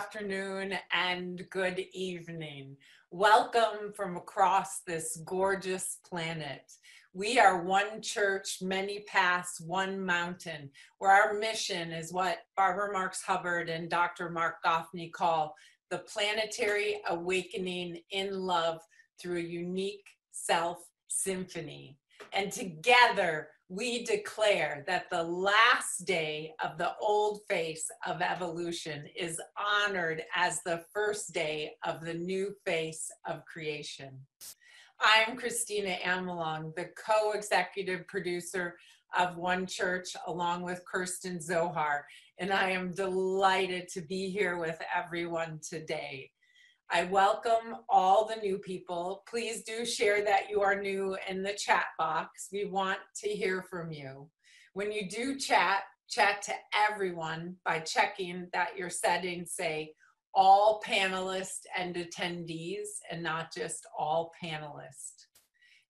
afternoon, and good evening. Welcome from across this gorgeous planet. We are one church, many paths, one mountain, where our mission is what Barbara Marx Hubbard and Dr. Marc Gafni call the planetary awakening in love through a unique self-symphony. And together, we declare that the last day of the old face of evolution is honored as the first day of the new face of creation. I'm Kristina Amelong, the co-executive producer of One Church, along with Kirsten Zohar, and I am delighted to be here with everyone today. I welcome all the new people. Please do share that you are new in the chat box. We want to hear from you. When you do chat to everyone by checking that your settings say all panelists and attendees and not just all panelists.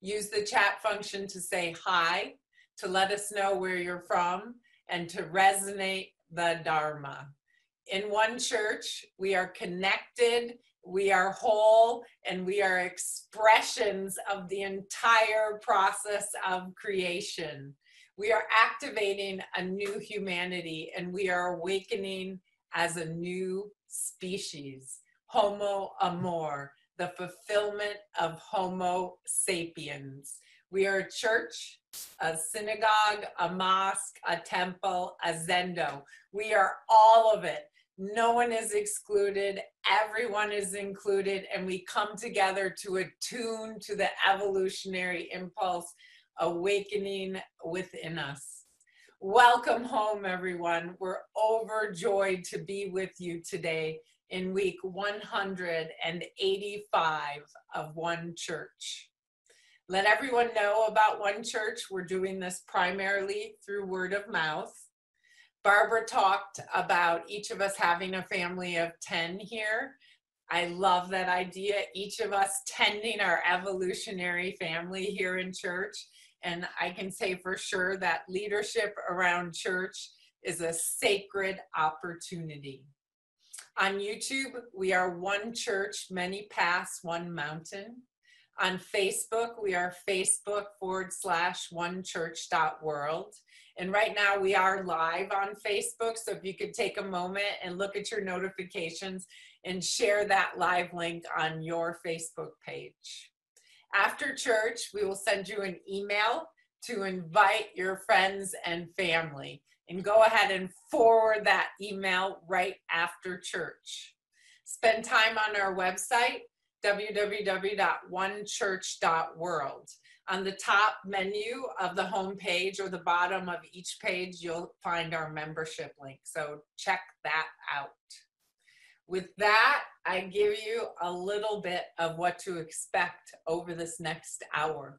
Use the chat function to say hi, to let us know where you're from, and to resonate the Dharma. In One Church, we are connected, we are whole, and we are expressions of the entire process of creation. We are activating a new humanity, and we are awakening as a new species. Homo amor, the fulfillment of Homo sapiens. We are a church, a synagogue, a mosque, a temple, a zendo. We are all of it. No one is excluded, everyone is included, and we come together to attune to the evolutionary impulse awakening within us. Welcome home, everyone. We're overjoyed to be with you today in week 185 of One Church. Let everyone know about One Church. We're doing this primarily through word of mouth. Barbara talked about each of us having a family of 10 here. I love that idea, each of us tending our evolutionary family here in church. And I can say for sure that leadership around church is a sacred opportunity. On YouTube, we are One Church, many paths, one mountain. On Facebook, we are Facebook.com/onechurch.world. And right now we are live on Facebook. So if you could take a moment and look at your notifications and share that live link on your Facebook page. After church, we will send you an email to invite your friends and family. And go ahead and forward that email right after church. Spend time on our website, www.onechurch.world. On the top menu of the home page or the bottom of each page, you'll find our membership link. So check that out. With that, I give you a little bit of what to expect over this next hour.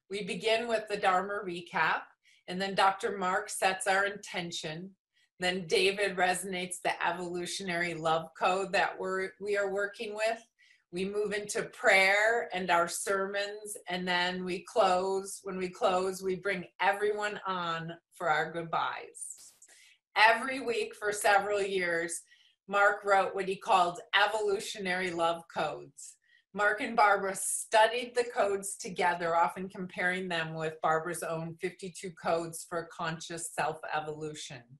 We begin with the Dharma recap, and then Dr. Mark sets our intention. Then David resonates the evolutionary love code that we are working with. We move into prayer and our sermons, and then we close. When we close, we bring everyone on for our goodbyes. Every week for several years, Mark wrote what he called evolutionary love codes. Mark and Barbara studied the codes together, often comparing them with Barbara's own 52 codes for conscious self-evolution.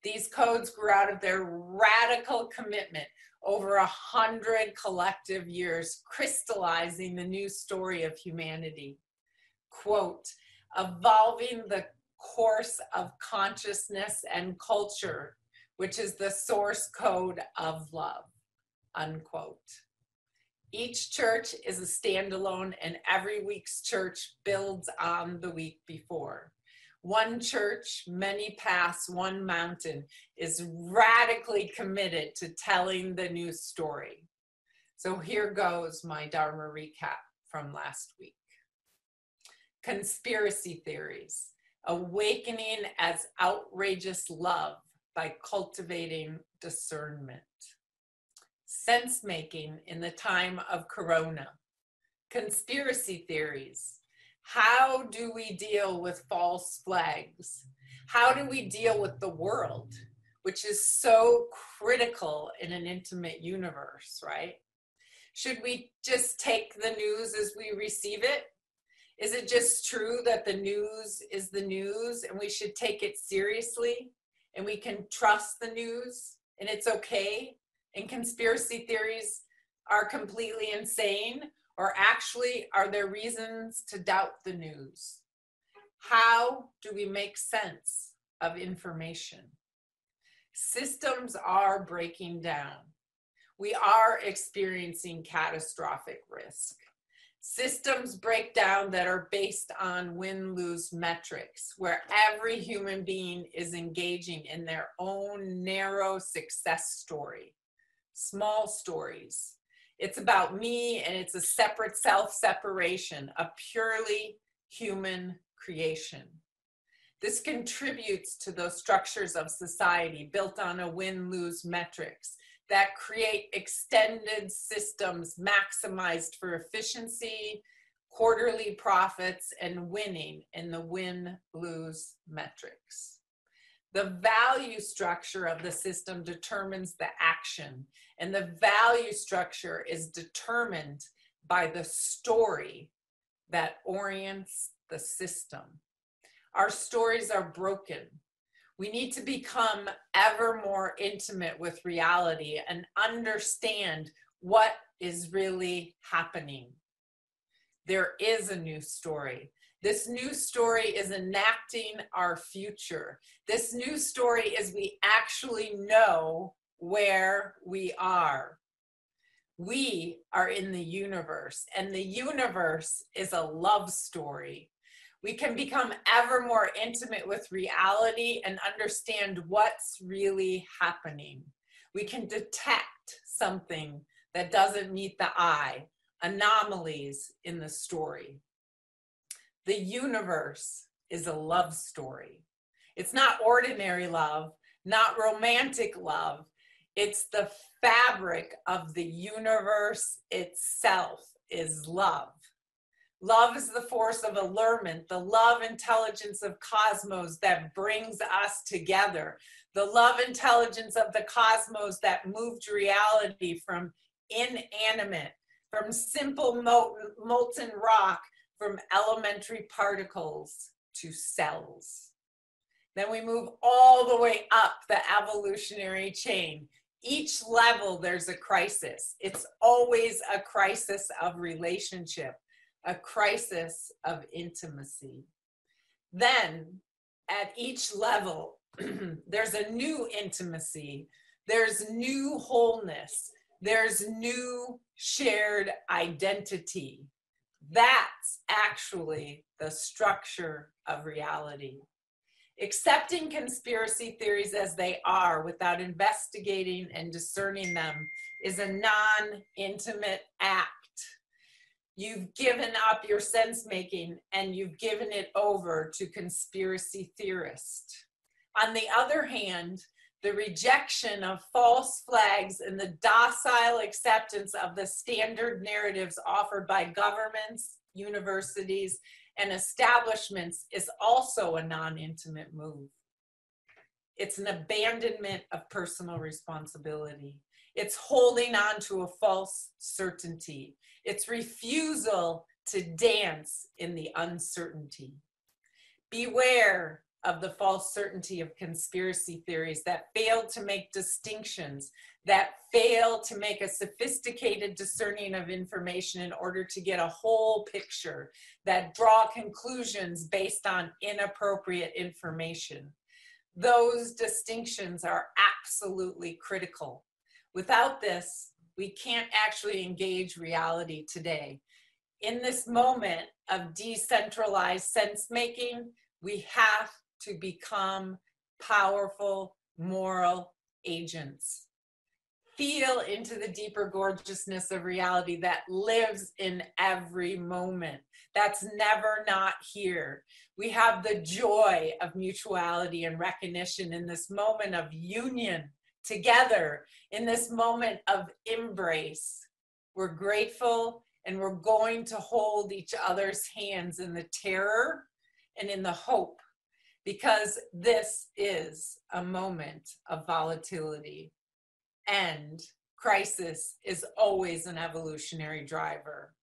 These codes grew out of their radical commitment over 100 collective years, crystallizing the new story of humanity. Quote, evolving the course of consciousness and culture, which is the source code of love, unquote. Each church is a standalone, and every week's church builds on the week before. One Church, many paths, one mountain is radically committed to telling the new story. So here goes my Dharma recap from last week. Conspiracy theories, awakening as outrageous love by cultivating discernment. Sense-making in the time of Corona. Conspiracy theories. How do we deal with false flags? How do we deal with the world? which is so critical in an intimate universe, right? Should we just take the news as we receive it? Is it just true that the news is the news and we should take it seriously and we can trust the news and it's okay? And conspiracy theories are completely insane? Or actually, are there reasons to doubt the news? How do we make sense of information? Systems are breaking down. We are experiencing catastrophic risk. Systems break down that are based on win-lose metrics, where every human being is engaging in their own narrow success story. Small stories. It's about me, and it's a separate self-separation, a purely human creation. This contributes to those structures of society built on a win-lose metrics that create extended systems maximized for efficiency, quarterly profits, and winning in the win-lose metrics. The value structure of the system determines the action, and the value structure is determined by the story that orients the system. Our stories are broken. We need to become ever more intimate with reality and understand what is really happening. There is a new story. This new story is enacting our future. This new story is we actually know where we are. We are in the universe, and the universe is a love story. We can become ever more intimate with reality and understand what's really happening. We can detect something that doesn't meet the eye, anomalies in the story. The universe is a love story. It's not ordinary love, not romantic love. It's the fabric of the universe itself is love. Love is the force of allurement, the love intelligence of cosmos that brings us together, the love intelligence of the cosmos that moved reality from inanimate, from simple molten rock, from elementary particles to cells. Then we move all the way up the evolutionary chain. Each level, there's a crisis. It's always a crisis of relationship, a crisis of intimacy. Then at each level, there's a new intimacy, there's new wholeness, there's new shared identity. That's actually the structure of reality. Accepting conspiracy theories as they are without investigating and discerning them is a non-intimate act. You've given up your sense-making and you've given it over to conspiracy theorists. On the other hand, the rejection of false flags and the docile acceptance of the standard narratives offered by governments, universities, and establishments is also a non-intimate move. It's an abandonment of personal responsibility. It's holding on to a false certainty. It's refusal to dance in the uncertainty. Beware of the false certainty of conspiracy theories that fail to make distinctions, that fail to make a sophisticated discerning of information in order to get a whole picture, that draw conclusions based on inappropriate information. Those distinctions are absolutely critical. Without this, we can't actually engage reality today. In this moment of decentralized sense-making, we have to become powerful moral agents. Feel into the deeper gorgeousness of reality that lives in every moment. That's never not here. We have the joy of mutuality and recognition in this moment of union together, in this moment of embrace. We're grateful and we're going to hold each other's hands in the terror and in the hope because this is a moment of volatility, and crisis is always an evolutionary driver,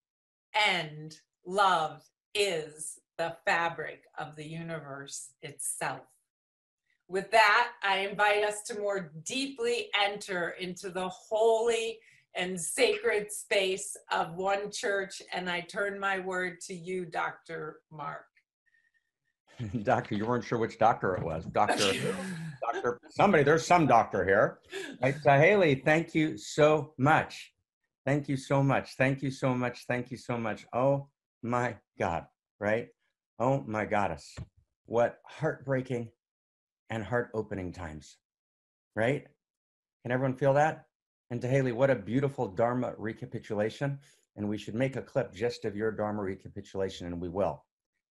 and love is the fabric of the universe itself. With that, I invite us to more deeply enter into the holy and sacred space of one church, and I turn my word to you, Dr. Marc. Doctor, you weren't sure which doctor it was. Doctor, somebody, there's some doctor here. Right, so Haley, thank you so much. Thank you so much. Thank you so much. Thank you so much. Oh my God, right? Oh my goddess. What heartbreaking and heart-opening times, right? Can everyone feel that? And to Haley, what a beautiful Dharma recapitulation. And we should make a clip just of your Dharma recapitulation, and we will,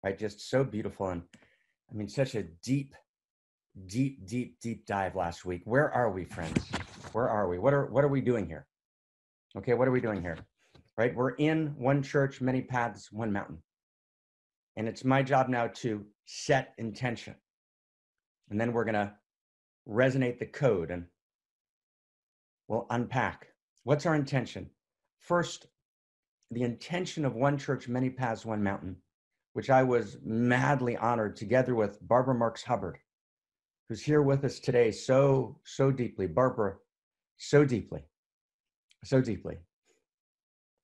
right? Just so beautiful. And I mean, such a deep dive last week. Where are we, friends? Where are we? What are we doing here? Okay, what are we doing here? Right? We're in one church, many paths, one mountain. And it's my job now to set intention. And then we're going to resonate the code and we'll unpack. What's our intention? First, the intention of one church, many paths, one mountain, which I was madly honored together with Barbara Marks Hubbard, who's here with us today so deeply. Barbara, so deeply,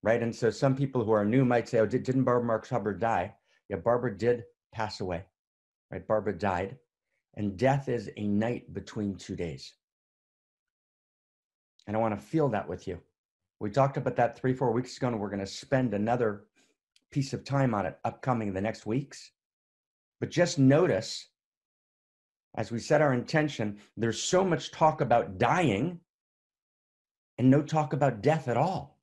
right? And so some people who are new might say, oh, didn't Barbara Marks Hubbard die? Yeah, Barbara did pass away, right? Barbara died. And death is a night between 2 days. And I want to feel that with you. We talked about that 3-4 weeks ago, and we're going to spend another piece of time on it upcoming in the next weeks. But just notice, as we set our intention, there's so much talk about dying and no talk about death at all.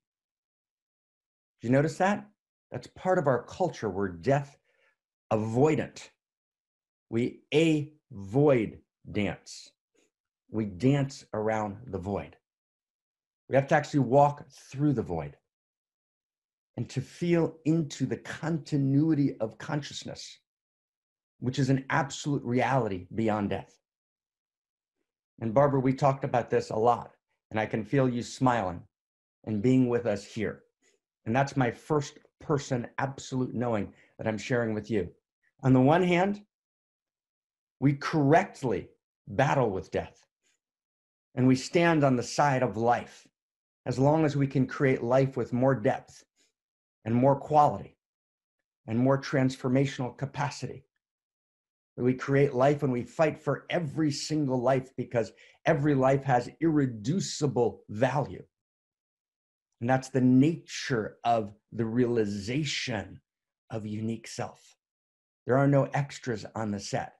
Did you notice that? That's part of our culture. We're death avoidant. We avoid dance. We dance around the void. We have to actually walk through the void and to feel into the continuity of consciousness, which is an absolute reality beyond death. And Barbara, we talked about this a lot, and I can feel you smiling and being with us here. And that's my first person absolute knowing that I'm sharing with you. On the one hand, we correctly battle with death, and we stand on the side of life as long as we can create life with more depth and more quality and more transformational capacity. We create life and we fight for every single life because every life has irreducible value. And that's the nature of the realization of unique self. There are no extras on the set.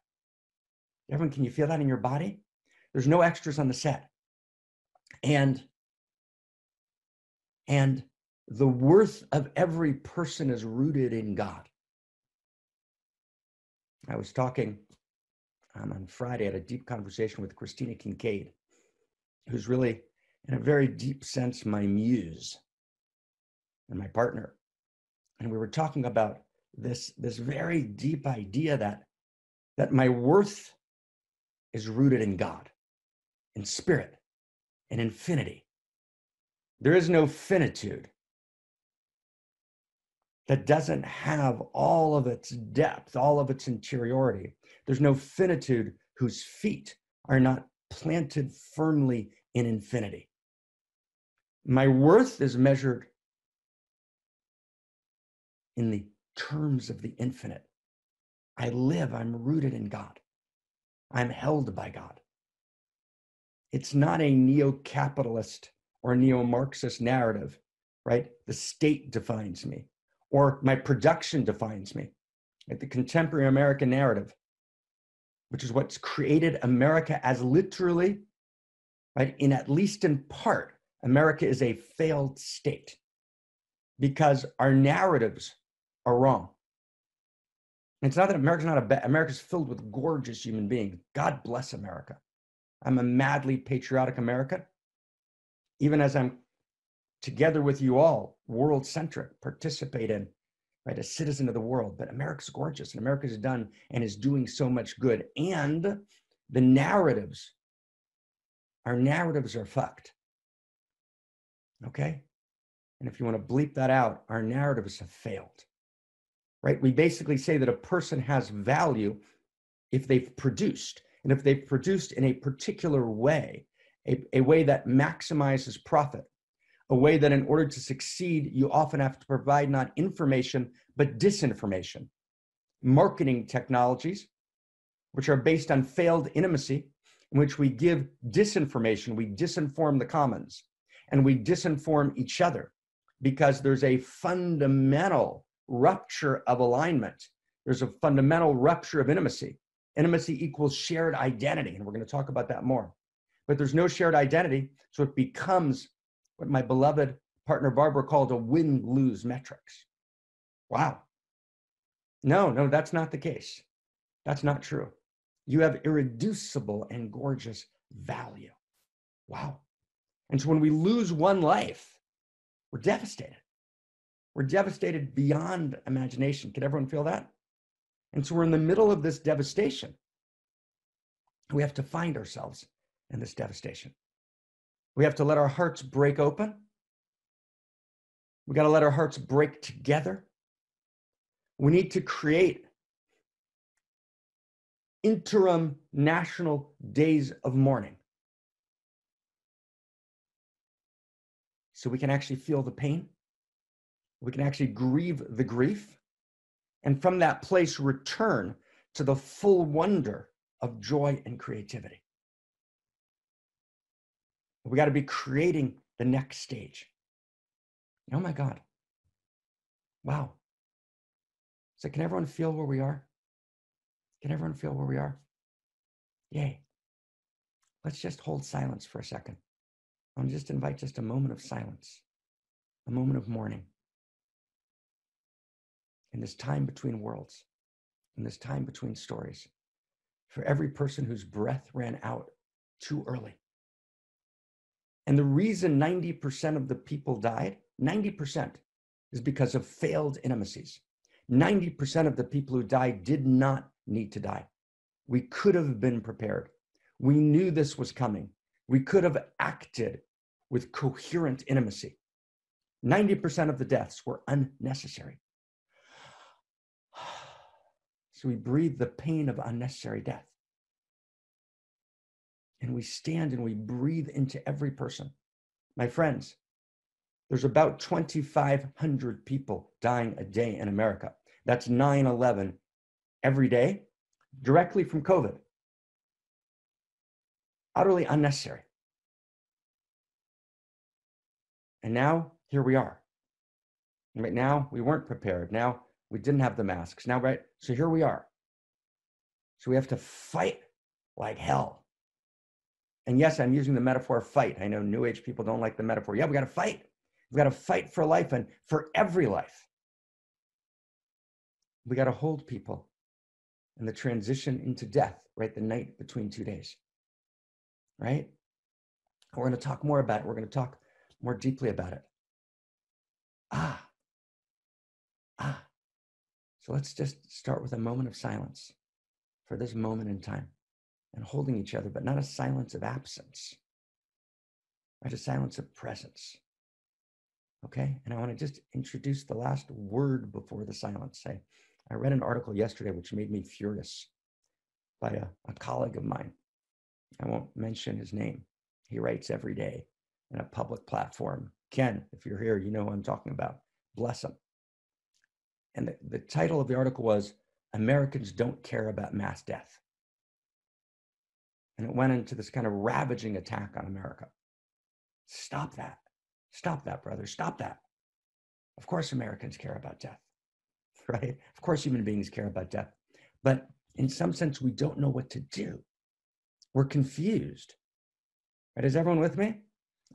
Everyone, can you feel that in your body? There's no extras on the set. And the worth of every person is rooted in God. I was talking on Friday, I had a deep conversation with Kristina Kincaid, who's really, in a very deep sense, my muse and my partner. And we were talking about this very deep idea that my worth is rooted in God, in spirit, in infinity. There is no finitude that doesn't have all of its depth, all of its interiority. There's no finitude whose feet are not planted firmly in infinity. My worth is measured in the terms of the infinite. I live, I'm rooted in God. I'm held by God. It's not a neo-capitalist or neo-Marxist narrative, right? The state defines me, or my production defines me. Like the contemporary American narrative, which is what's created America as literally, right? In at least in part, America is a failed state because our narratives are wrong. And it's not that America's not a bad, America's filled with gorgeous human beings. God bless America. I'm a madly patriotic American, even as I'm together with you all, world-centric, participate in right? A citizen of the world, but America's gorgeous and America's done and is doing so much good. And the narratives, our narratives are fucked. Okay? And if you want to bleep that out, our narratives have failed, right? We basically say that a person has value if they've produced, and if they've produced in a particular way, a way that maximizes profit, a way that in order to succeed, you often have to provide not information, but disinformation. Marketing technologies, which are based on failed intimacy, in which we give disinformation, we disinform the commons, and we disinform each other because there's a fundamental rupture of alignment. There's a fundamental rupture of intimacy. Intimacy equals shared identity, and we're going to talk about that more. But there's no shared identity, so it becomes what my beloved partner Barbara called a win-lose metrics. Wow. No, that's not the case. That's not true. You have irreducible and gorgeous value. Wow. And so when we lose one life, we're devastated. We're devastated beyond imagination. Can everyone feel that? And so we're in the middle of this devastation. We have to find ourselves in this devastation. We have to let our hearts break open. We got to let our hearts break together. We need to create interim national days of mourning so we can actually feel the pain. We can actually grieve the grief. And from that place, return to the full wonder of joy and creativity. We got to be creating the next stage. Oh my God. Wow. So can everyone feel where we are? Can everyone feel where we are? Yay. Let's just hold silence for a second. I want to just invite just a moment of silence, a moment of mourning. In this time between worlds, in this time between stories, for every person whose breath ran out too early. And the reason 90% of the people died, 90%, is because of failed intimacies. 90% of the people who died did not need to die. We could have been prepared. We knew this was coming. We could have acted with coherent intimacy. 90% of the deaths were unnecessary. So we breathe the pain of unnecessary death. And we stand and we breathe into every person. My friends, there's about 2,500 people dying a day in America. That's 9/11 every day, directly from COVID. Utterly unnecessary. And now, here we are. Right now, we weren't prepared. Now, we didn't have the masks. Now, right? So here we are. So we have to fight like hell. And yes, I'm using the metaphor fight. I know New Age people don't like the metaphor. Yeah, we got to fight. We got to fight for life and for every life. We got to hold people in the transition into death, right? The night between 2 days, right? We're going to talk more about it. We're going to talk more deeply about it. So let's just start with a moment of silence for this moment in time and holding each other, but not a silence of absence, right? A silence of presence. Okay? And I want to just introduce the last word before the silence. I read an article yesterday which made me furious by a colleague of mine. I won't mention his name. He writes every day in a public platform. Ken, if you're here, you know who I'm talking about. Bless him. And the title of the article was, Americans Don't Care About Mass Death. And it went into this kind of ravaging attack on America. Stop that. Stop that, brother. Stop that. Of course Americans care about death, right? Of course human beings care about death. But in some sense, we don't know what to do. We're confused. Right? Is everyone with me?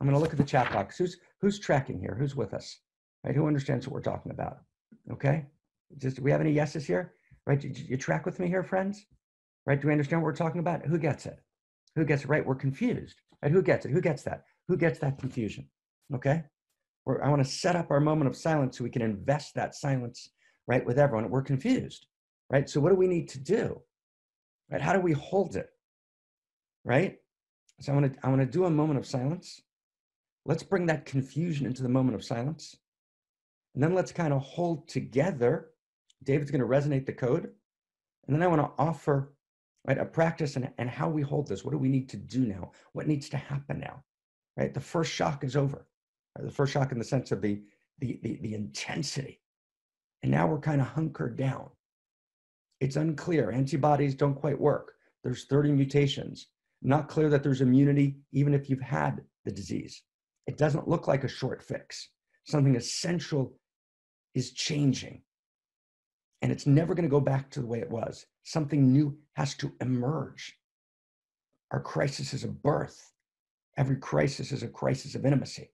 I'm going to look at the chat box. Who's tracking here? Who's with us? Right? Who understands what we're talking about? Okay. Do we have any yeses here? Right? You track with me here, friends? Right? Do we understand what we're talking about? Who gets it? Who gets it? Right? We're confused. Right? Who gets it? Who gets that? Who gets that confusion? Okay. I want to set up our moment of silence so we can invest that silence right, with everyone. We're confused, right? So what do we need to do, right? How do we hold it, right? So I want to do a moment of silence. Let's bring that confusion into the moment of silence. And then let's kind of hold together. David's going to resonate the code. And then I want to offer, right, a practice and how we hold this. What do we need to do now? What needs to happen now, right? The first shock is over. Right? The first shock in the sense of the intensity. And now we're kind of hunkered down. It's unclear. Antibodies don't quite work. There's 30 mutations. Not clear that there's immunity, even if you've had the disease. It doesn't look like a short fix. Something essential is changing. And it's never going to go back to the way it was. Something new has to emerge. Our crisis is a birth. Every crisis is a crisis of intimacy.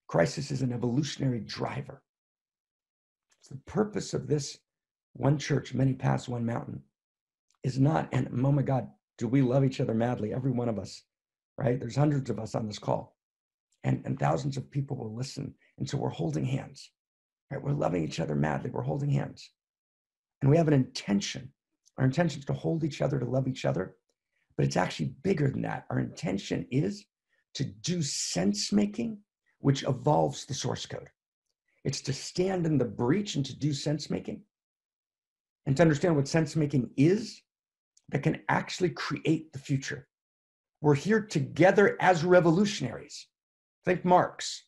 Crisis is an evolutionary driver. So the purpose of this one church, many paths, one mountain, is not, and oh my God, do we love each other madly, every one of us, right? There's hundreds of us on this call, and thousands of people will listen. And so we're holding hands, right? We're loving each other madly. We're holding hands. And we have an intention. Our intention is to hold each other, to love each other, but it's actually bigger than that. Our intention is to do sense making, which evolves the source code. It's to stand in the breach and to do sense making and to understand what sense making is that can actually create the future. We're here together as revolutionaries. Think Marx,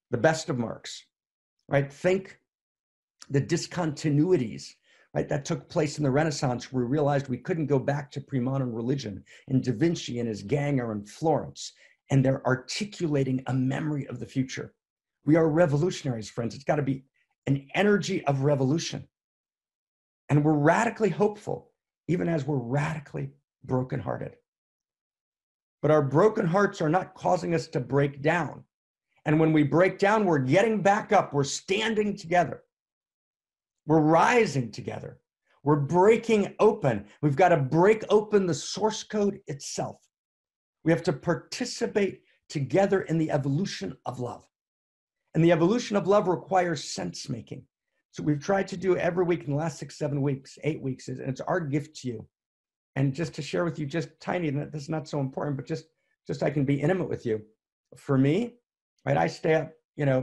the best of Marx, right? Think the discontinuities, right, that took place in the Renaissance, where we realized we couldn't go back to pre-modern religion, and Da Vinci and his gang are in Florence, and they're articulating a memory of the future. We are revolutionaries, friends. It's got to be an energy of revolution. And we're radically hopeful, even as we're radically brokenhearted. But our broken hearts are not causing us to break down. And when we break down, we're getting back up. We're standing together. We're rising together. We're breaking open. We've got to break open the source code itself. We have to participate together in the evolution of love. And the evolution of love requires sense making. So we've tried to do every week in the last 6, 7 weeks, 8 weeks, and it's our gift to you. And just to share with you, just tiny, this is not so important, but just I can be intimate with you. For me, right, I stay up,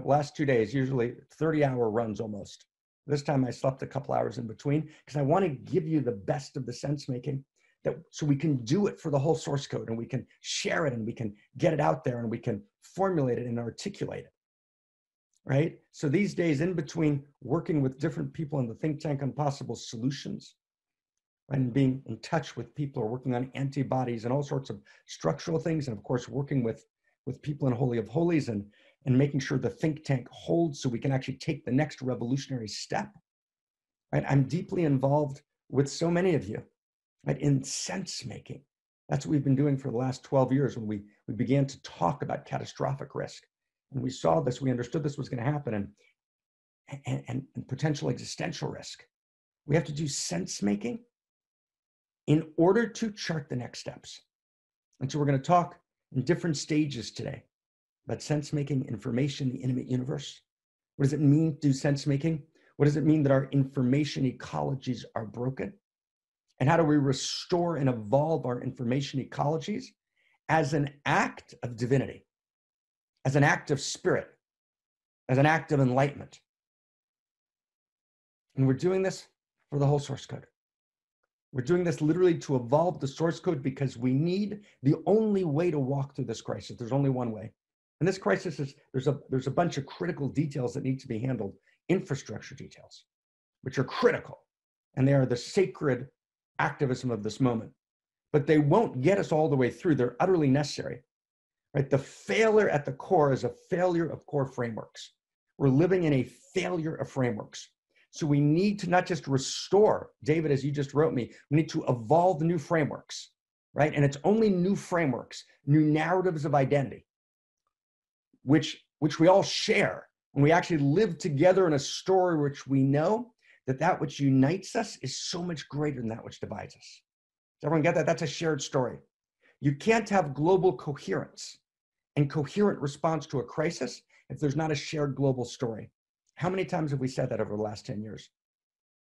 last 2 days, usually 30-hour runs almost. This time I slept a couple hours in between because I want to give you the best of the sense making, so we can do it for the whole source code, and we can share it, and we can get it out there, and we can formulate it and articulate it, right? So these days, in between working with different people in the think tank on possible solutions, and being in touch with people who are working on antibodies and all sorts of structural things, and of course working with people in Holy of Holies, and making sure the think tank holds so we can actually take the next revolutionary step, right? I'm deeply involved with so many of you, right, in sense making. That's what we've been doing for the last 12 years when we began to talk about catastrophic risk. And we saw this, we understood this was going to happen, and potential existential risk. We have to do sense making in order to chart the next steps. And so we're going to talk in different stages today about sense making, information, the intimate universe. What does it mean to do sense making? What does it mean that our information ecologies are broken? And how do we restore and evolve our information ecologies as an act of divinity, as an act of spirit, as an act of enlightenment? And we're doing this for the whole source code. We're doing this literally to evolve the source code because we need the only way to walk through this crisis. There's only one way. And this crisis is, there's a bunch of critical details that need to be handled, infrastructure details, which are critical. And they are the sacred activism of this moment. But they won't get us all the way through. They're utterly necessary, right? The failure at the core is a failure of core frameworks. We're living in a failure of frameworks. So we need to not just restore, David, as you just wrote me, we need to evolve new frameworks, right? And it's only new frameworks, new narratives of identity, which we all share. And we actually live together in a story which we know that which unites us is so much greater than that which divides us. Does everyone get that? That's a shared story. You can't have global coherence and coherent response to a crisis if there's not a shared global story. How many times have we said that over the last 10 years?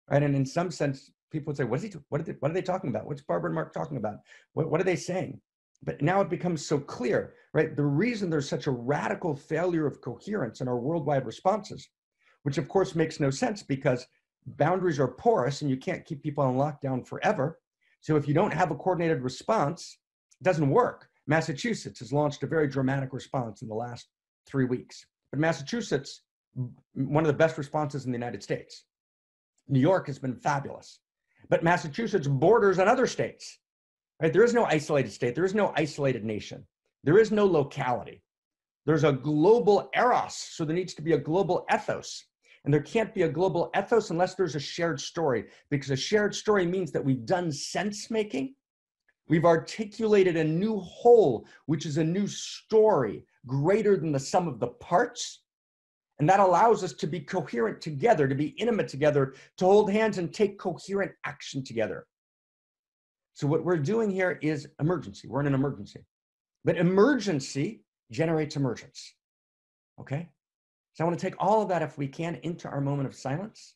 right? And in some sense, people would say, what are they talking about? What's Barbara and Mark talking about? What are they saying? But now it becomes so clear, right? The reason there's such a radical failure of coherence in our worldwide responses, which of course makes no sense because boundaries are porous and you can't keep people on lockdown forever. So if you don't have a coordinated response, it doesn't work. Massachusetts has launched a very dramatic response in the last 3 weeks. But Massachusetts, one of the best responses in the United States. New York has been fabulous. But Massachusetts borders on other states, right? There is no isolated state. There is no isolated nation. There is no locality. There's a global eros, so there needs to be a global ethos. And there can't be a global ethos unless there's a shared story, because a shared story means that we've done sense making. We've articulated a new whole, which is a new story greater than the sum of the parts. And that allows us to be coherent together, to be intimate together, to hold hands and take coherent action together. So what we're doing here is emergency. We're in an emergency. But emergency generates emergence. Okay? So I want to take all of that, if we can, into our moment of silence.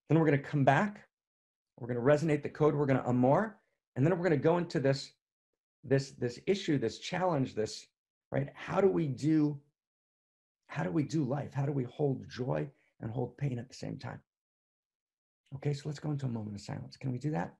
Then we're going to come back. We're going to resonate the code. We're going to amor. And then we're going to go into this issue, this challenge, this, right? How do we do life? How do we hold joy and hold pain at the same time? Okay, so let's go into a moment of silence. Can we do that?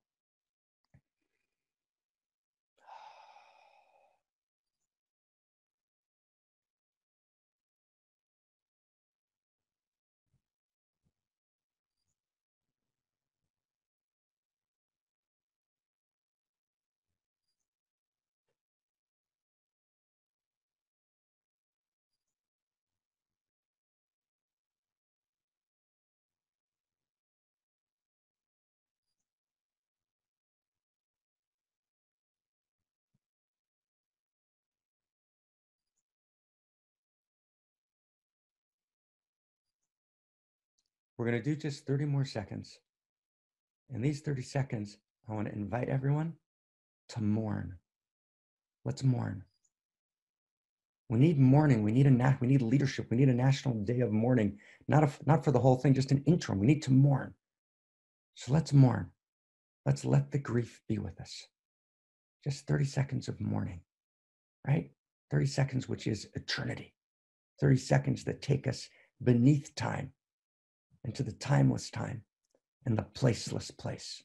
We're going to do just 30 more seconds. In these 30 seconds, I want to invite everyone to mourn. Let's mourn. We need mourning. We need leadership. We need a national day of mourning, not for the whole thing, just an interim. We need to mourn. So let's mourn. Let's let the grief be with us. Just 30 seconds of mourning, right? 30 seconds, which is eternity. 30 seconds that take us beneath time into the timeless time and the placeless place.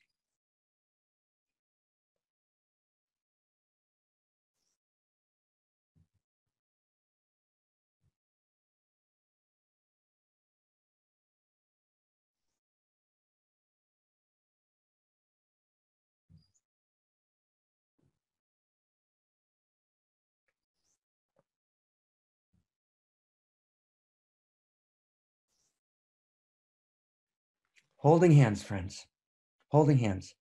Holding hands, friends, holding hands.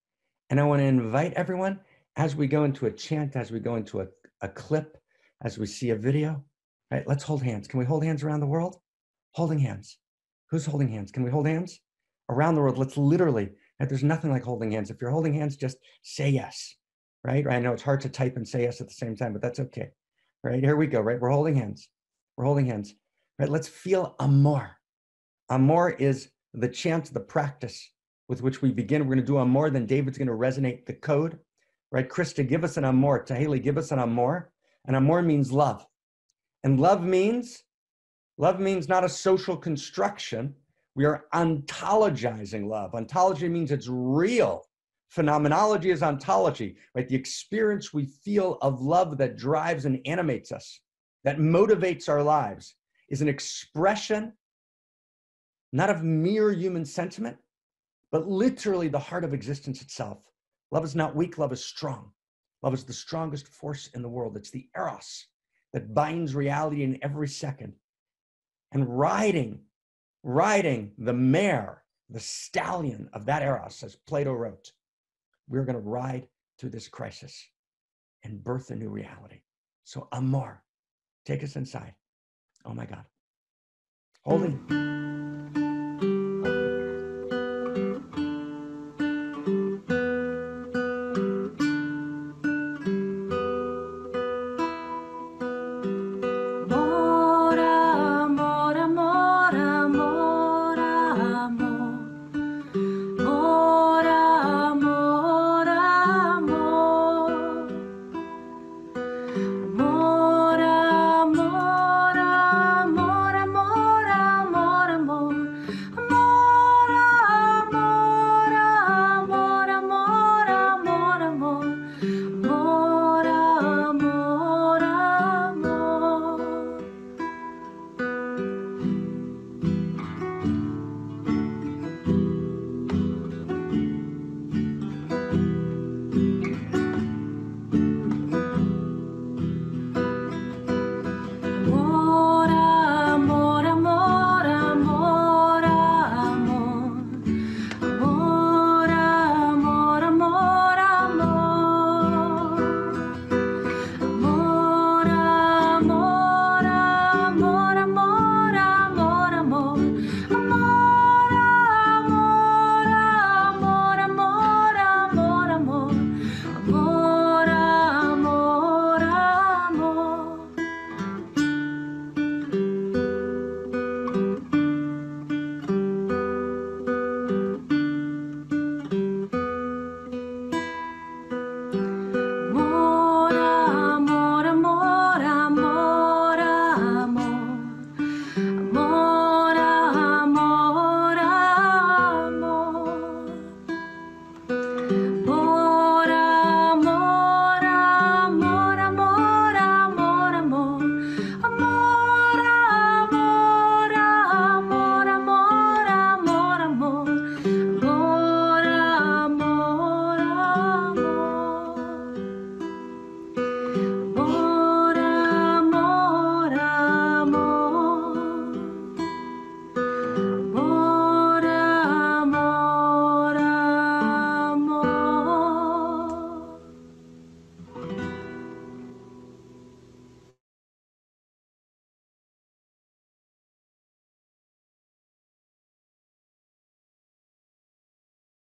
And I want to invite everyone, as we go into a chant, as we go into a clip, as we see a video, right? Let's hold hands. Can we hold hands around the world? Holding hands. Who's holding hands? Can we hold hands? Around the world, let's literally, right? There's nothing like holding hands. If you're holding hands, just say yes, right? I know it's hard to type and say yes at the same time, but that's okay, right? Here we go, right? We're holding hands. We're holding hands, right? Let's feel amor. Amor is the chant, the practice with which we begin. We're going to do amor, then David's going to resonate the code, right? Krista, give us an amor. Taheli, give us an amor. And amor means love. And love means not a social construction. We are ontologizing love. Ontology means it's real. Phenomenology is ontology, right? The experience we feel of love that drives and animates us, that motivates our lives, is an expression not of mere human sentiment, but literally the heart of existence itself. Love is not weak, love is strong. Love is the strongest force in the world. It's the eros that binds reality in every second. And riding the mare, the stallion of that eros, as Plato wrote, we're going to ride through this crisis and birth a new reality. So amor, take us inside. Oh my God. Holding.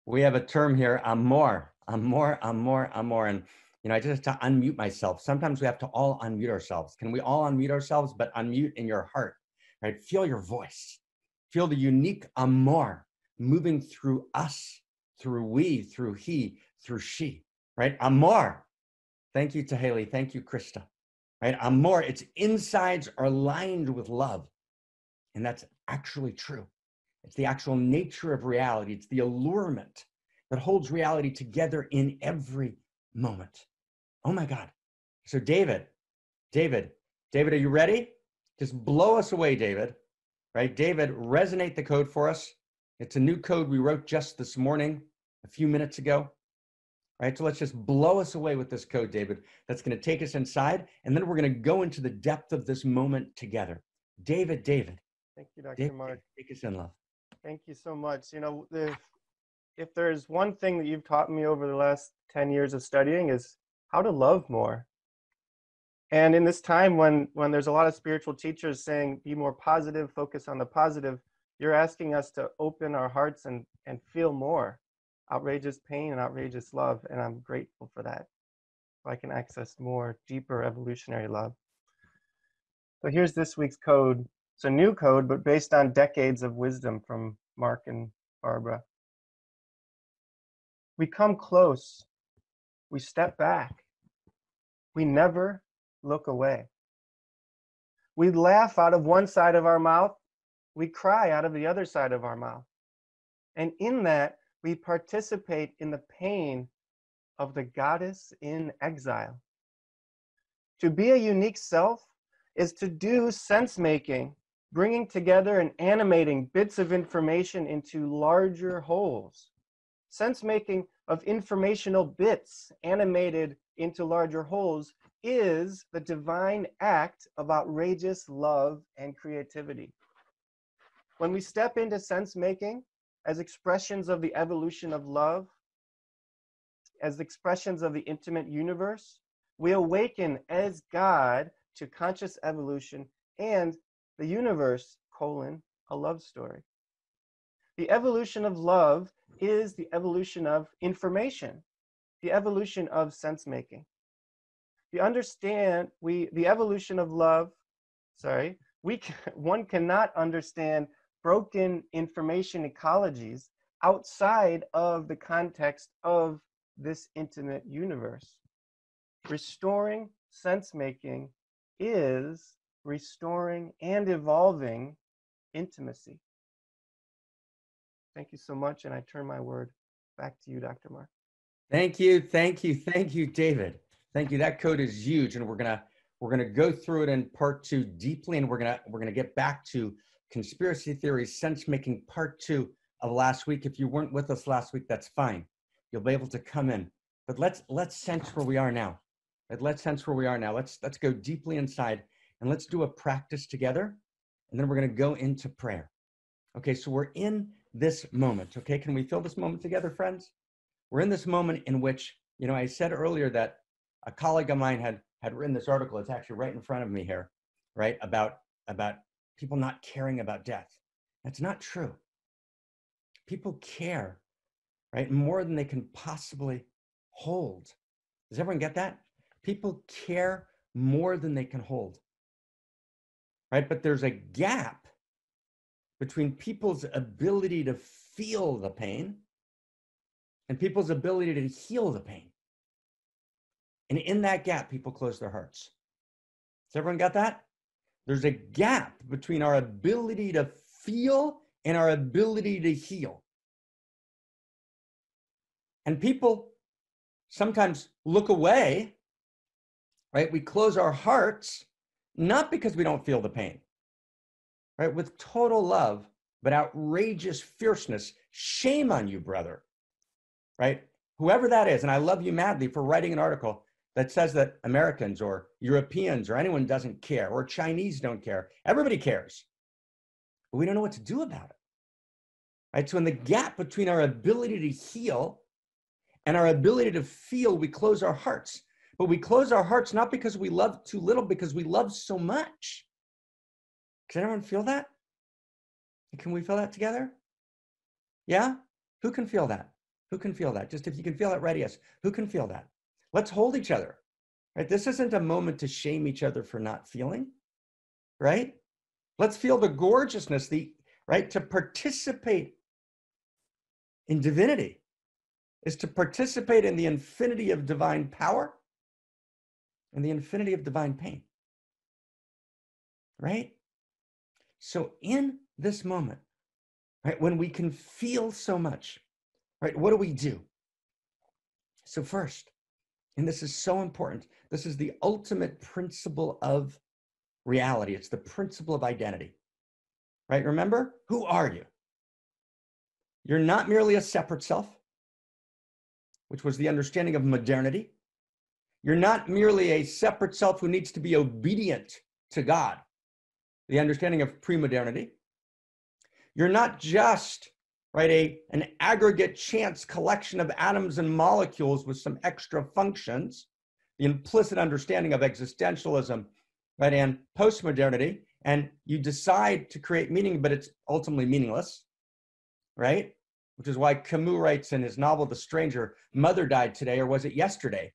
We have a term here, amor. And, I just have to unmute myself. Sometimes we have to all unmute ourselves. Can we all unmute ourselves, but unmute in your heart, right? Feel your voice. Feel the unique amor moving through us, through we, through he, through she, right? Amor. Thank you to Haley. Thank you, Krista, right? Amor, its insides are lined with love. And that's actually true. It's the actual nature of reality. It's the allurement that holds reality together in every moment. Oh my God. So David, are you ready? Just blow us away, David. Right? David, resonate the code for us. It's a new code we wrote just this morning, a few minutes ago. Right? So let's just blow us away with this code, David. That's going to take us inside. And then we're going to go into the depth of this moment together. David. Thank you, Dr. Marc. Take us in, love. Thank you so much. If there's one thing that you've taught me over the last 10 years of studying is how to love more. And in this time when there's a lot of spiritual teachers saying, be more positive, focus on the positive, you're asking us to open our hearts and feel more outrageous pain and outrageous love. And I'm grateful for that. So I can access more deeper evolutionary love. So here's this week's code. It's a new code, but based on decades of wisdom from Marc and Barbara. We come close. We step back. We never look away. We laugh out of one side of our mouth. We cry out of the other side of our mouth. And in that, we participate in the pain of the goddess in exile. To be a unique self is to do sense-making, bringing together and animating bits of information into larger wholes. Sense-making of informational bits animated into larger wholes is the divine act of outrageous love and creativity. When we step into sense-making as expressions of the evolution of love, as expressions of the intimate universe, we awaken as God to conscious evolution and the universe, a love story. The evolution of love is the evolution of information, the evolution of sense-making. You understand, the evolution of love, one cannot understand broken information ecologies outside of the context of this intimate universe. Restoring sense-making is restoring and evolving intimacy. Thank you so much, and I turn my word back to you, Dr. Marc. Thank you, David. Thank you. That code is huge, and we're gonna go through it in part 2 deeply, and we're gonna get back to conspiracy theories, sense making part 2 of last week. If you weren't with us last week, that's fine. You'll be able to come in. But let's sense where we are now. Let's sense where we are now. Let's go deeply inside, and let's do a practice together, and then we're gonna go into prayer. Okay, so we're in this moment. Okay, can we feel this moment together, friends? We're in this moment in which, I said earlier that a colleague of mine had written this article. It's actually right in front of me here, right? About people not caring about death. That's not true. People care, right? More than they can possibly hold. Does everyone get that? People care more than they can hold, right? But there's a gap between people's ability to feel the pain and people's ability to heal the pain. And in that gap, people close their hearts. Has everyone got that? There's a gap between our ability to feel and our ability to heal. And people sometimes look away, right? We close our hearts, not because we don't feel the pain, right? With total love, but outrageous fierceness. Shame on you, brother, right? Whoever that is, and I love you madly for writing an article that says that Americans or Europeans or anyone doesn't care, or Chinese don't care. Everybody cares, but we don't know what to do about it, right? So in the gap between our ability to heal and our ability to feel, we close our hearts. But we close our hearts not because we love too little, because we love so much. Can everyone feel that? Can we feel that together? Yeah? Who can feel that? Who can feel that? Just if you can feel it, ready us. Who can feel that? Let's hold each other, right? This isn't a moment to shame each other for not feeling, right? Let's feel the gorgeousness, right? To participate in divinity is to participate in the infinity of divine power and the infinity of divine pain, right? So in this moment, right, when we can feel so much, right, what do? So first, and this is so important, this is the ultimate principle of reality. It's the principle of identity, right? Remember, who are you? You're not merely a separate self, which was the understanding of modernity. You're not merely a separate self who needs to be obedient to God, the understanding of pre-modernity. You're not just, right, an aggregate chance collection of atoms and molecules with some extra functions, the implicit understanding of existentialism, right, and postmodernity, and you decide to create meaning, but it's ultimately meaningless, right? Which is why Camus writes in his novel, The Stranger, mother died today, or was it yesterday?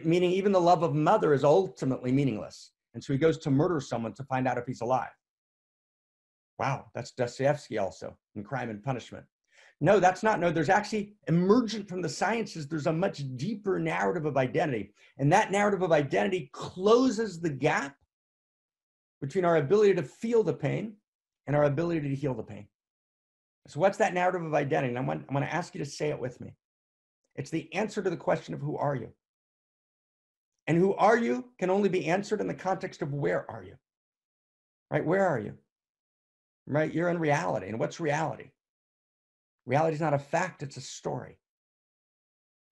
Meaning even the love of mother is ultimately meaningless. And so he goes to murder someone to find out if he's alive. Wow, that's Dostoevsky also in Crime and Punishment. No, that's not. No, there's actually emergent from the sciences, there's a much deeper narrative of identity. And that narrative of identity closes the gap between our ability to feel the pain and our ability to heal the pain. So what's that narrative of identity? And I'm going to ask you to say it with me. It's the answer to the question of who are you? And who are you can only be answered in the context of where are you? Right? Where are you? Right? You're in reality. And what's reality? Reality is not a fact, it's a story.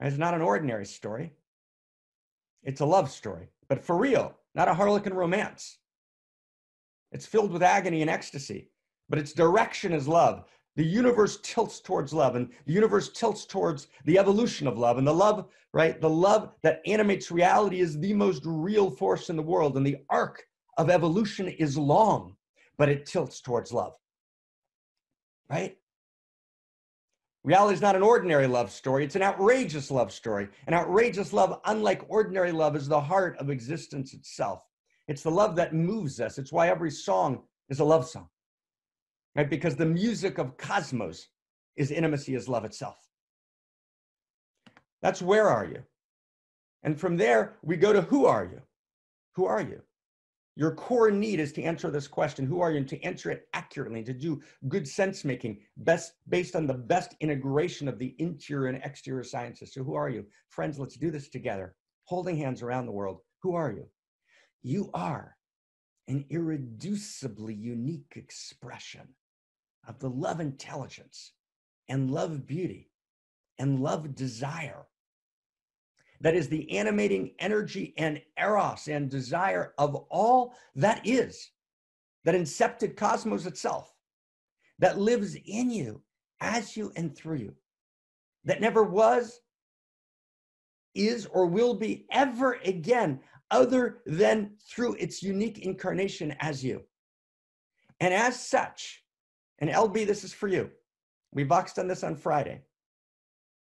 It's not an ordinary story. It's a love story, but for real, not a Harlequin romance. It's filled with agony and ecstasy, but its direction is love. The universe tilts towards love, and the universe tilts towards the evolution of love. And the love, right, the love that animates reality is the most real force in the world. And the arc of evolution is long, but it tilts towards love, right? Reality is not an ordinary love story. It's an outrageous love story. An outrageous love, unlike ordinary love, is the heart of existence itself. It's the love that moves us. It's why every song is a love song, right? Because the music of cosmos is intimacy, is love itself. That's where are you? And from there, we go to who are you? Who are you? Your core need is to answer this question, who are you? And to answer it accurately, to do good sense making, based on the best integration of the interior and exterior sciences. So who are you? Friends, let's do this together, holding hands around the world. Who are you? You are an irreducibly unique expression of the love intelligence and love beauty and love desire that is the animating energy and eros and desire of all that is, that incepted cosmos itself, that lives in you, as you, and through you, that never was, is, or will be ever again, other than through its unique incarnation as you. And as such, and LB, this is for you. We boxed on this on Friday,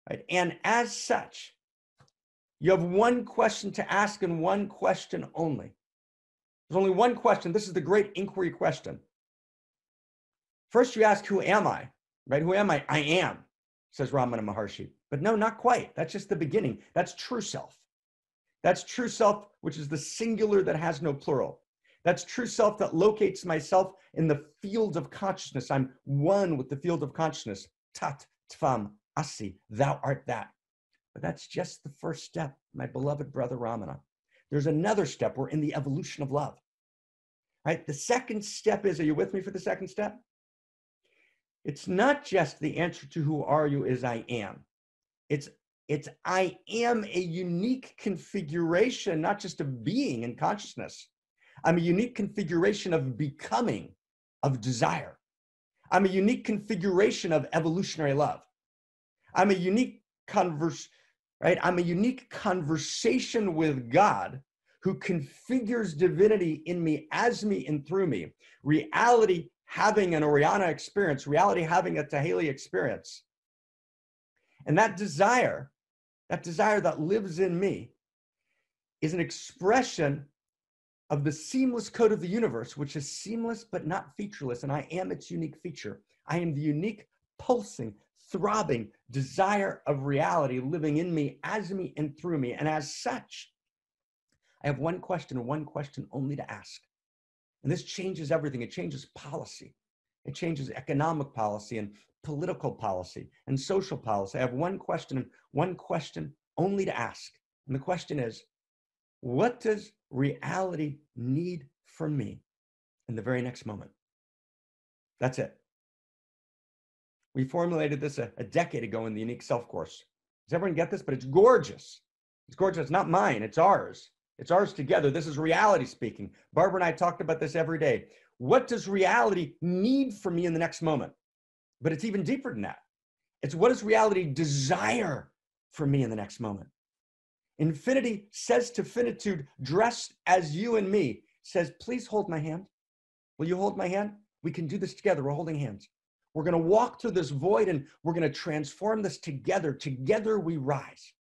right? And as such, you have one question to ask and one question only. There's only one question. This is the great inquiry question. First, you ask, who am I? Right? Who am I? I am, says Ramana Maharshi. But no, not quite. That's just the beginning. That's true self. That's true self, which is the singular that has no plural. That's true self that locates myself in the field of consciousness. I'm one with the field of consciousness. Tat tvam asi, thou art that. But that's just the first step, my beloved brother Ramana. There's another step. We're in the evolution of love, right? The second step is, are you with me for the second step? It's not just the answer to who are you is I am. It's I am a unique configuration, not just of being and consciousness. I'm a unique configuration of becoming, of desire. I'm a unique configuration of evolutionary love. I'm a unique I'm a unique conversation with God who configures divinity in me, as me, and through me. Reality having an Oriana experience, reality having a Taheli experience, And that desire that lives in me is an expression of the seamless code of the universe, which is seamless but not featureless. And I am its unique feature. I am the unique, pulsing, throbbing desire of reality living in me, as me, and through me. And as such, I have one question only to ask. And this changes everything. It changes policy. It changes economic policy and political policy and social policy. I have one question only to ask. And the question is, what does reality need from me in the very next moment? That's it. We formulated this a decade ago in the Unique Self course. Does everyone get this? But it's gorgeous. It's gorgeous. It's not mine. It's ours. It's ours together. This is reality speaking. Barbara and I talked about this every day. What does reality need from me in the next moment? But it's even deeper than that. It's what does reality desire from me in the next moment? Infinity says to finitude, dressed as you and me, says, please hold my hand. Will you hold my hand? We can do this together. We're holding hands. We're going to walk through this void and we're going to transform this together. Together we rise.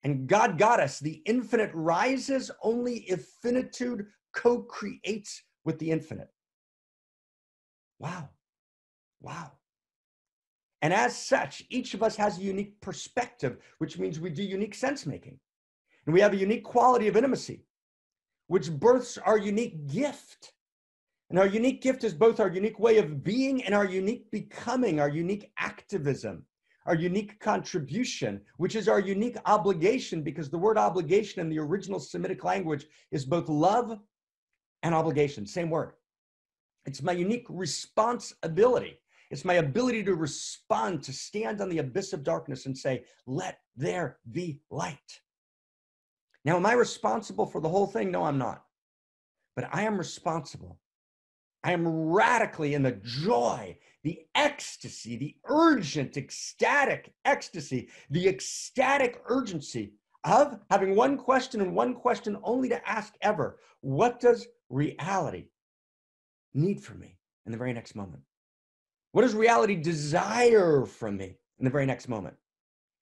And God got us. The infinite rises only if finitude co-creates with the infinite. Wow. Wow. And as such, each of us has a unique perspective, which means we do unique sense making. And we have a unique quality of intimacy, which births our unique gift. And our unique gift is both our unique way of being and our unique becoming, our unique activism, our unique contribution, which is our unique obligation, because the word obligation in the original Semitic language is both love and obligation, same word. It's my unique responsibility. It's my ability to respond, to stand on the abyss of darkness and say, let there be light. Now, am I responsible for the whole thing? No, I'm not. But I am responsible. I am radically in the joy, the ecstasy, the urgent, ecstatic ecstasy, the ecstatic urgency of having one question and one question only to ask ever. What does reality need from me in the very next moment? What does reality desire from me in the very next moment?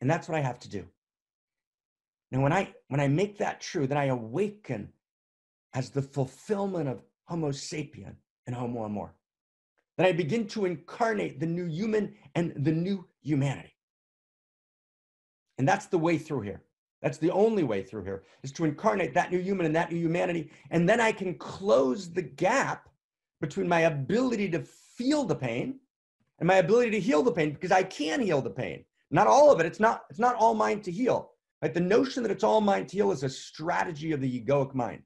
And that's what I have to do. Now, when I make that true, then I awaken as the fulfillment of Homo sapien and Homo amor. Then I begin to incarnate the new human and the new humanity. And that's the way through here. That's the only way through here, is to incarnate that new human and that new humanity. And then I can close the gap between my ability to feel the pain and my ability to heal the pain, because I can heal the pain. Not all of it. It's not all mine to heal. Right? The notion that it's all mine to heal is a strategy of the egoic mind,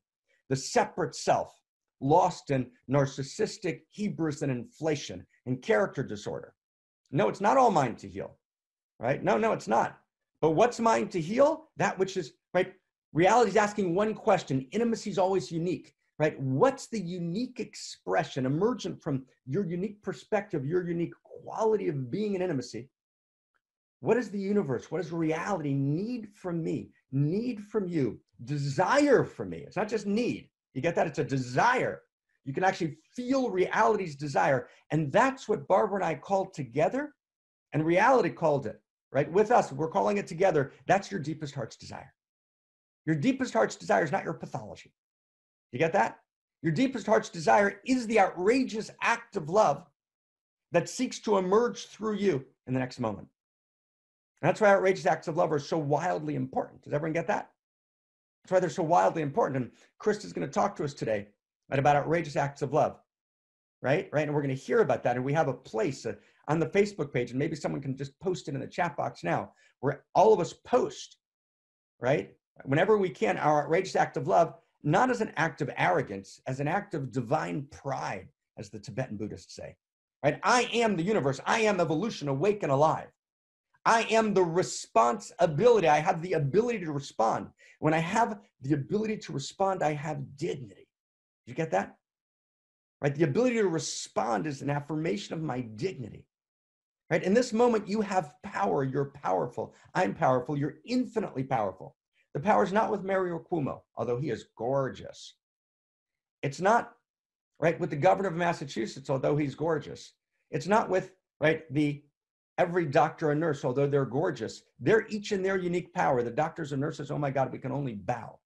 the separate self, lost in narcissistic hubris and inflation and character disorder. No, it's not all mine to heal. Right? No, it's not. But what's mine to heal? That which is, right? Reality is asking one question. Intimacy is always unique. Right? What's the unique expression emergent from your unique perspective, your unique quality of being in intimacy? What does the universe, what does reality need from me, need from you, desire from me? It's not just need. You get that? It's a desire. You can actually feel reality's desire. And that's what Barbara and I called together, and reality called it, right? With us, we're calling it together. That's your deepest heart's desire. Your deepest heart's desire is not your pathology. You get that? Your deepest heart's desire is the outrageous act of love that seeks to emerge through you in the next moment. And that's why outrageous acts of love are so wildly important. Does everyone get that? That's why they're so wildly important. And Krista's going to talk to us today about outrageous acts of love, right? And we're going to hear about that. And we have a place on the Facebook page, and maybe someone can just post it in the chat box now, where all of us post, right? Whenever we can, our outrageous act of love, not as an act of arrogance, as an act of divine pride, as the Tibetan Buddhists say, right? I am the universe. I am evolution, awake and alive. I am the responsibility. I have the ability to respond. When I have the ability to respond, I have dignity. You get that? Right? The ability to respond is an affirmation of my dignity. Right? In this moment, you have power. You're powerful. I'm powerful. You're infinitely powerful. The power is not with Mario Cuomo, although he is gorgeous. It's not, right, with the governor of Massachusetts, although he's gorgeous. It's not with, right, the every doctor and nurse, although they're gorgeous, they're each in their unique power. The doctors and nurses, oh my God, we can only bow.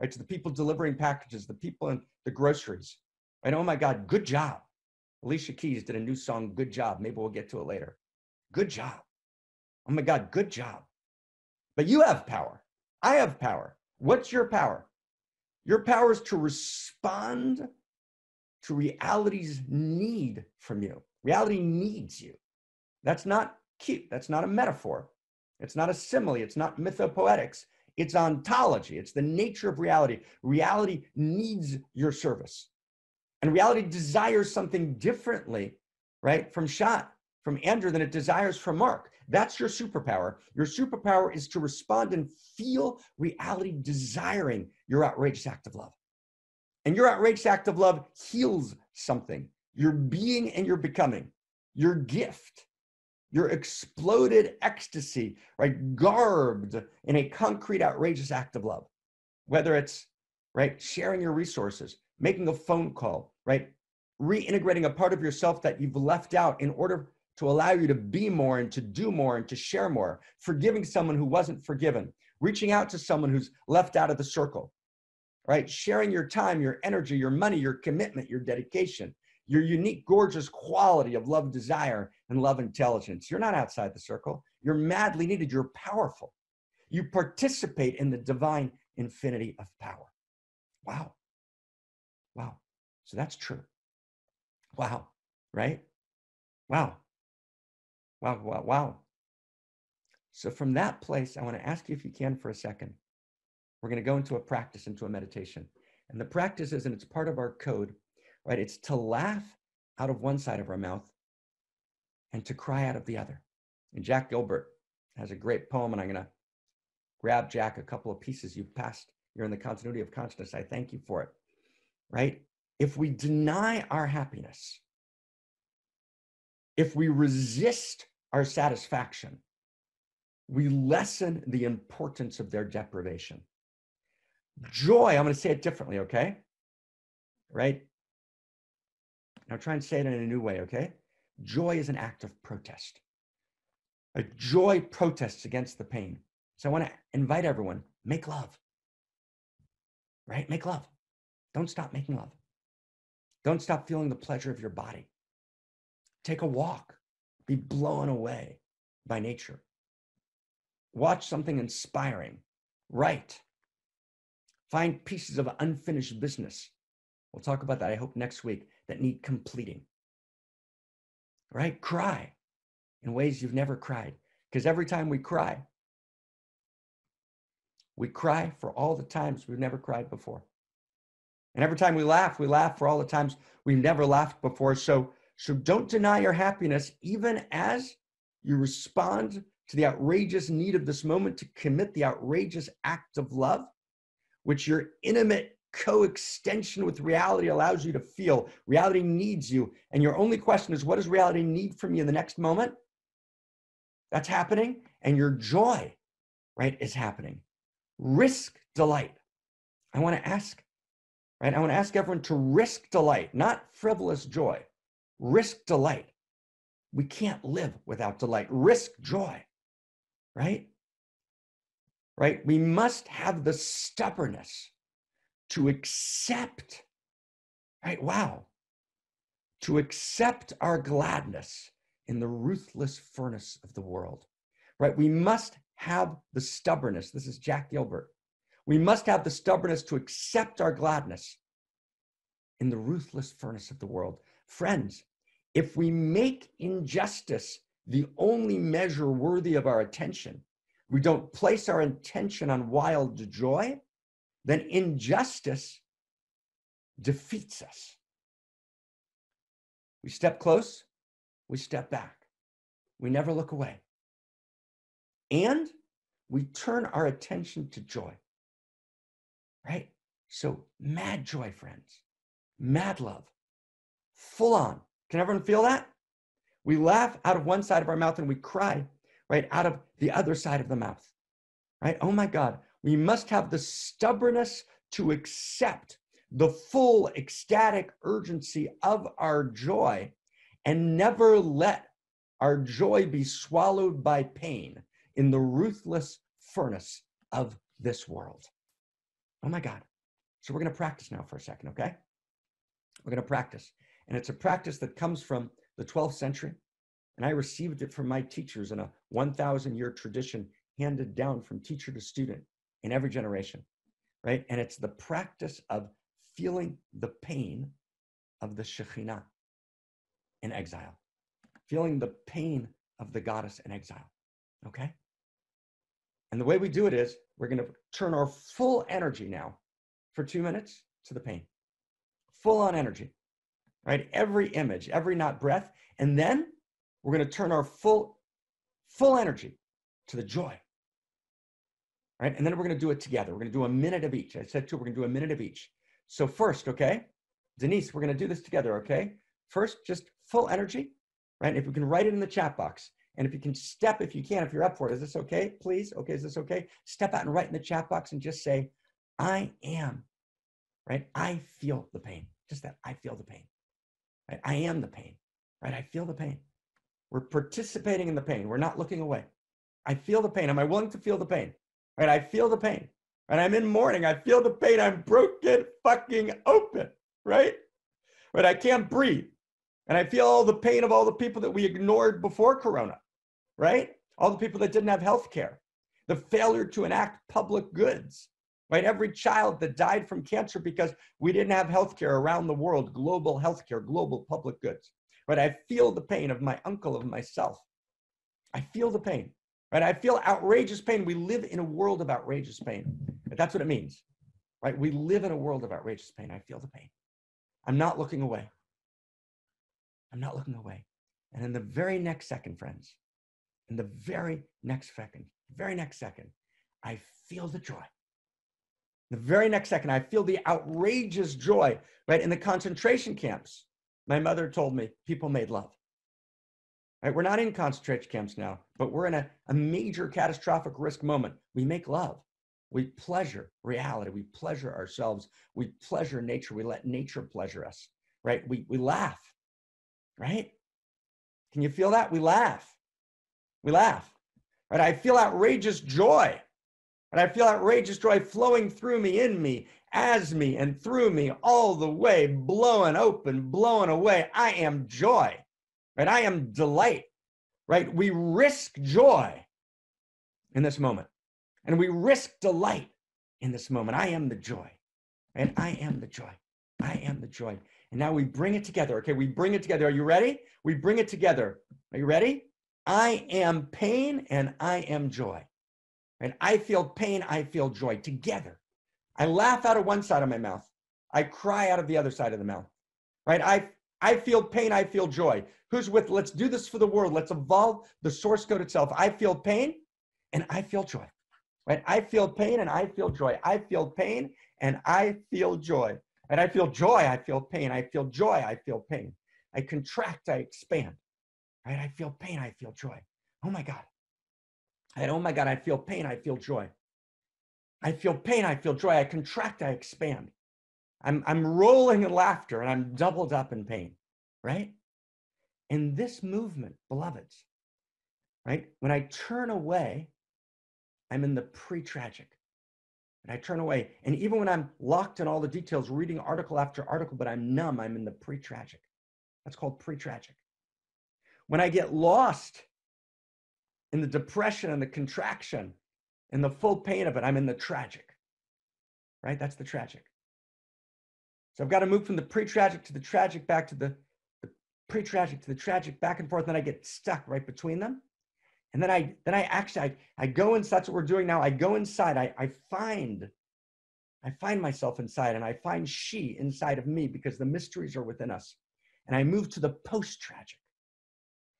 Right? To the people delivering packages, the people in the groceries. Right? Oh my God, good job. Alicia Keys did a new song, Good Job. Maybe we'll get to it later. Good job. Oh my God, good job. But you have power. I have power. What's your power? Your power is to respond to reality's need from you. Reality needs you. That's not cute. That's not a metaphor. It's not a simile. It's not mythopoetics. It's ontology. It's the nature of reality. Reality needs your service. And reality desires something differently, right, from Shot, from Andrew, than it desires from Mark. That's your superpower. Your superpower is to respond and feel reality desiring your outrageous act of love. And your outrageous act of love heals something. Your being and your becoming, your gift, your exploded ecstasy, right, garbed in a concrete, outrageous act of love. Whether it's, right, sharing your resources, making a phone call, right, reintegrating a part of yourself that you've left out in order to allow you to be more and to do more and to share more, forgiving someone who wasn't forgiven, reaching out to someone who's left out of the circle, right, sharing your time, your energy, your money, your commitment, your dedication, your unique, gorgeous quality of love, desire, and love intelligence. You're not outside the circle. You're madly needed. You're powerful. You participate in the divine infinity of power. Wow. Wow. So that's true. Wow. Right? Wow. Wow, wow, wow. So from that place, I want to ask you if you can for a second. We're going to go into a practice, into a meditation. And the practice is, and it's part of our code, right? It's to laugh out of one side of our mouth and to cry out of the other. And Jack Gilbert has a great poem, and I'm going to grab, Jack, a couple of pieces you've passed. You're in the continuity of consciousness. I thank you for it, right? If we deny our happiness, if we resist our satisfaction, we lessen the importance of their deprivation. Joy, I'm going to say it differently, okay? Right? Now try and say it in a new way, okay? Joy is an act of protest. A joy protests against the pain. So I want to invite everyone, make love, right? Make love. Don't stop making love. Don't stop feeling the pleasure of your body. Take a walk. Be blown away by nature. Watch something inspiring. Write. Find pieces of unfinished business. We'll talk about that, I hope, next week, that need completing. Right? Cry in ways you've never cried. Because every time we cry for all the times we've never cried before. And every time we laugh for all the times we've never laughed before. So don't deny your happiness, even as you respond to the outrageous need of this moment to commit the outrageous act of love, which your intimate coextension with reality allows you to feel. Reality needs you. And your only question is, what does reality need from you in the next moment? That's happening. And your joy, right, is happening. Risk delight. I want to ask, right? I want to ask everyone to risk delight, not frivolous joy. Risk delight. We can't live without delight. Risk joy, right? Right? We must have the stubbornness to accept, right? Wow. To accept our gladness in the ruthless furnace of the world, right? We must have the stubbornness. This is Jack Gilbert. We must have the stubbornness to accept our gladness in the ruthless furnace of the world. Friends, if we make injustice the only measure worthy of our attention, we don't place our attention on wild joy, then injustice defeats us. We step close, we step back. We never look away. And we turn our attention to joy, right? So mad joy, friends, mad love, full on. Can everyone feel that? We laugh out of one side of our mouth and we cry, right, out of the other side of the mouth, right? Oh my God, we must have the stubbornness to accept the full ecstatic urgency of our joy and never let our joy be swallowed by pain in the ruthless furnace of this world. Oh my God. So we're going to practice now for a second, okay? We're going to practice. And it's a practice that comes from the 12th century. And I received it from my teachers in a 1,000-year tradition handed down from teacher to student in every generation, right? And it's the practice of feeling the pain of the Shekhinah in exile, feeling the pain of the goddess in exile, okay? And the way we do it is we're going to turn our full energy now for 2 minutes to the pain, full on energy, right? Every image, every not breath. And then we're going to turn our full energy to the joy, right? And then we're going to do it together. We're going to do a minute of each. I said we're going to do a minute of each. So first, okay, Denise, we're going to do this together, okay? First, just full energy, right? If you can write it in the chat box, and if you can step, if you can, if you're up for it, is this okay, please? Okay, is this okay? Step out and write in the chat box and just say, I am, right? I feel the pain. Just that, I feel the pain, right? I am the pain, right? I feel the pain. We're participating in the pain. We're not looking away. I feel the pain. Am I willing to feel the pain? Right? I feel the pain. And I'm in mourning. I feel the pain. I'm broken fucking open, right? Right? I can't breathe. And I feel all the pain of all the people that we ignored before Corona, right? All the people that didn't have health care, the failure to enact public goods, right? Every child that died from cancer because we didn't have health care around the world, global health care, global public goods, right? I feel the pain of my uncle, of myself. I feel the pain, right? I feel outrageous pain. We live in a world of outrageous pain. That's what it means, right? We live in a world of outrageous pain. I feel the pain. I'm not looking away. I'm not looking away. And in the very next second, friends, in the very next second, I feel the joy. The very next second, I feel the outrageous joy, right? In the concentration camps, my mother told me people made love. Right? We're not in concentration camps now, but we're in a major catastrophic risk moment. We make love. We pleasure reality. We pleasure ourselves. We pleasure nature. We let nature pleasure us, right? We laugh, right? Can you feel that? We laugh. We laugh, right? I feel outrageous joy, and I feel outrageous joy flowing through me, in me, as me, and through me, all the way, blowing open, blowing away. I am joy, right? I am delight, right? We risk joy in this moment, and we risk delight in this moment. I am the joy, and I am the joy. I am the joy. And now we bring it together, okay? We bring it together. Are you ready? We bring it together. Are you ready? I am pain, and I am joy. And I feel pain, I feel joy together. I laugh out of one side of my mouth. I cry out of the other side of the mouth, right? I feel pain, I feel joy. Who's with, let's do this for the world. Let's evolve the source code itself. I feel pain and I feel joy, right? I feel pain and I feel joy. I feel pain and I feel joy. And I feel joy, I feel pain. I feel joy, I feel pain. I contract, I expand, right? I feel pain, I feel joy. Oh my God. And oh my God, I feel pain, I feel joy. I feel pain, I feel joy. I contract, I expand. I'm rolling in laughter and I'm doubled up in pain, right? In this movement, beloveds, right? When I turn away, I'm in the pre-tragic. And I turn away. And even when I'm locked in all the details, reading article after article, but I'm numb, I'm in the pre-tragic. That's called pre-tragic. When I get lost in the depression and the contraction and the full pain of it, I'm in the tragic, right? That's the tragic. So I've got to move from the pre-tragic to the tragic, back to the pre-tragic to the tragic, back and forth. Then I get stuck right between them. And then I go inside. That's what we're doing now. I go inside. I find myself inside, and I find she inside of me, because the mysteries are within us. And I move to the post-tragic.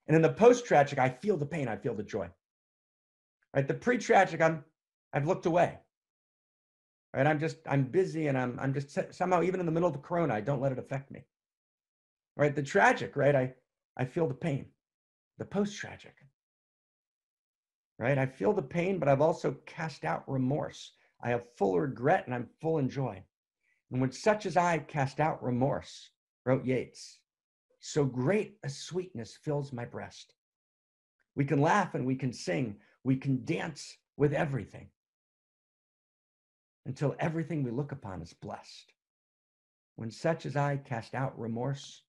And in the post-tragic, I feel the pain. I feel the joy. Right? The pre-tragic, I've looked away. Right? I'm busy, and I'm just somehow, even in the middle of the corona, I don't let it affect me. Right? The tragic, right? I feel the pain. The post-tragic. Right? I feel the pain, but I've also cast out remorse. I have full regret and I'm full in joy. And when such as I cast out remorse, wrote Yeats, so great a sweetness fills my breast. We can laugh and we can sing. We can dance with everything until everything we look upon is blessed. When such as I cast out remorse,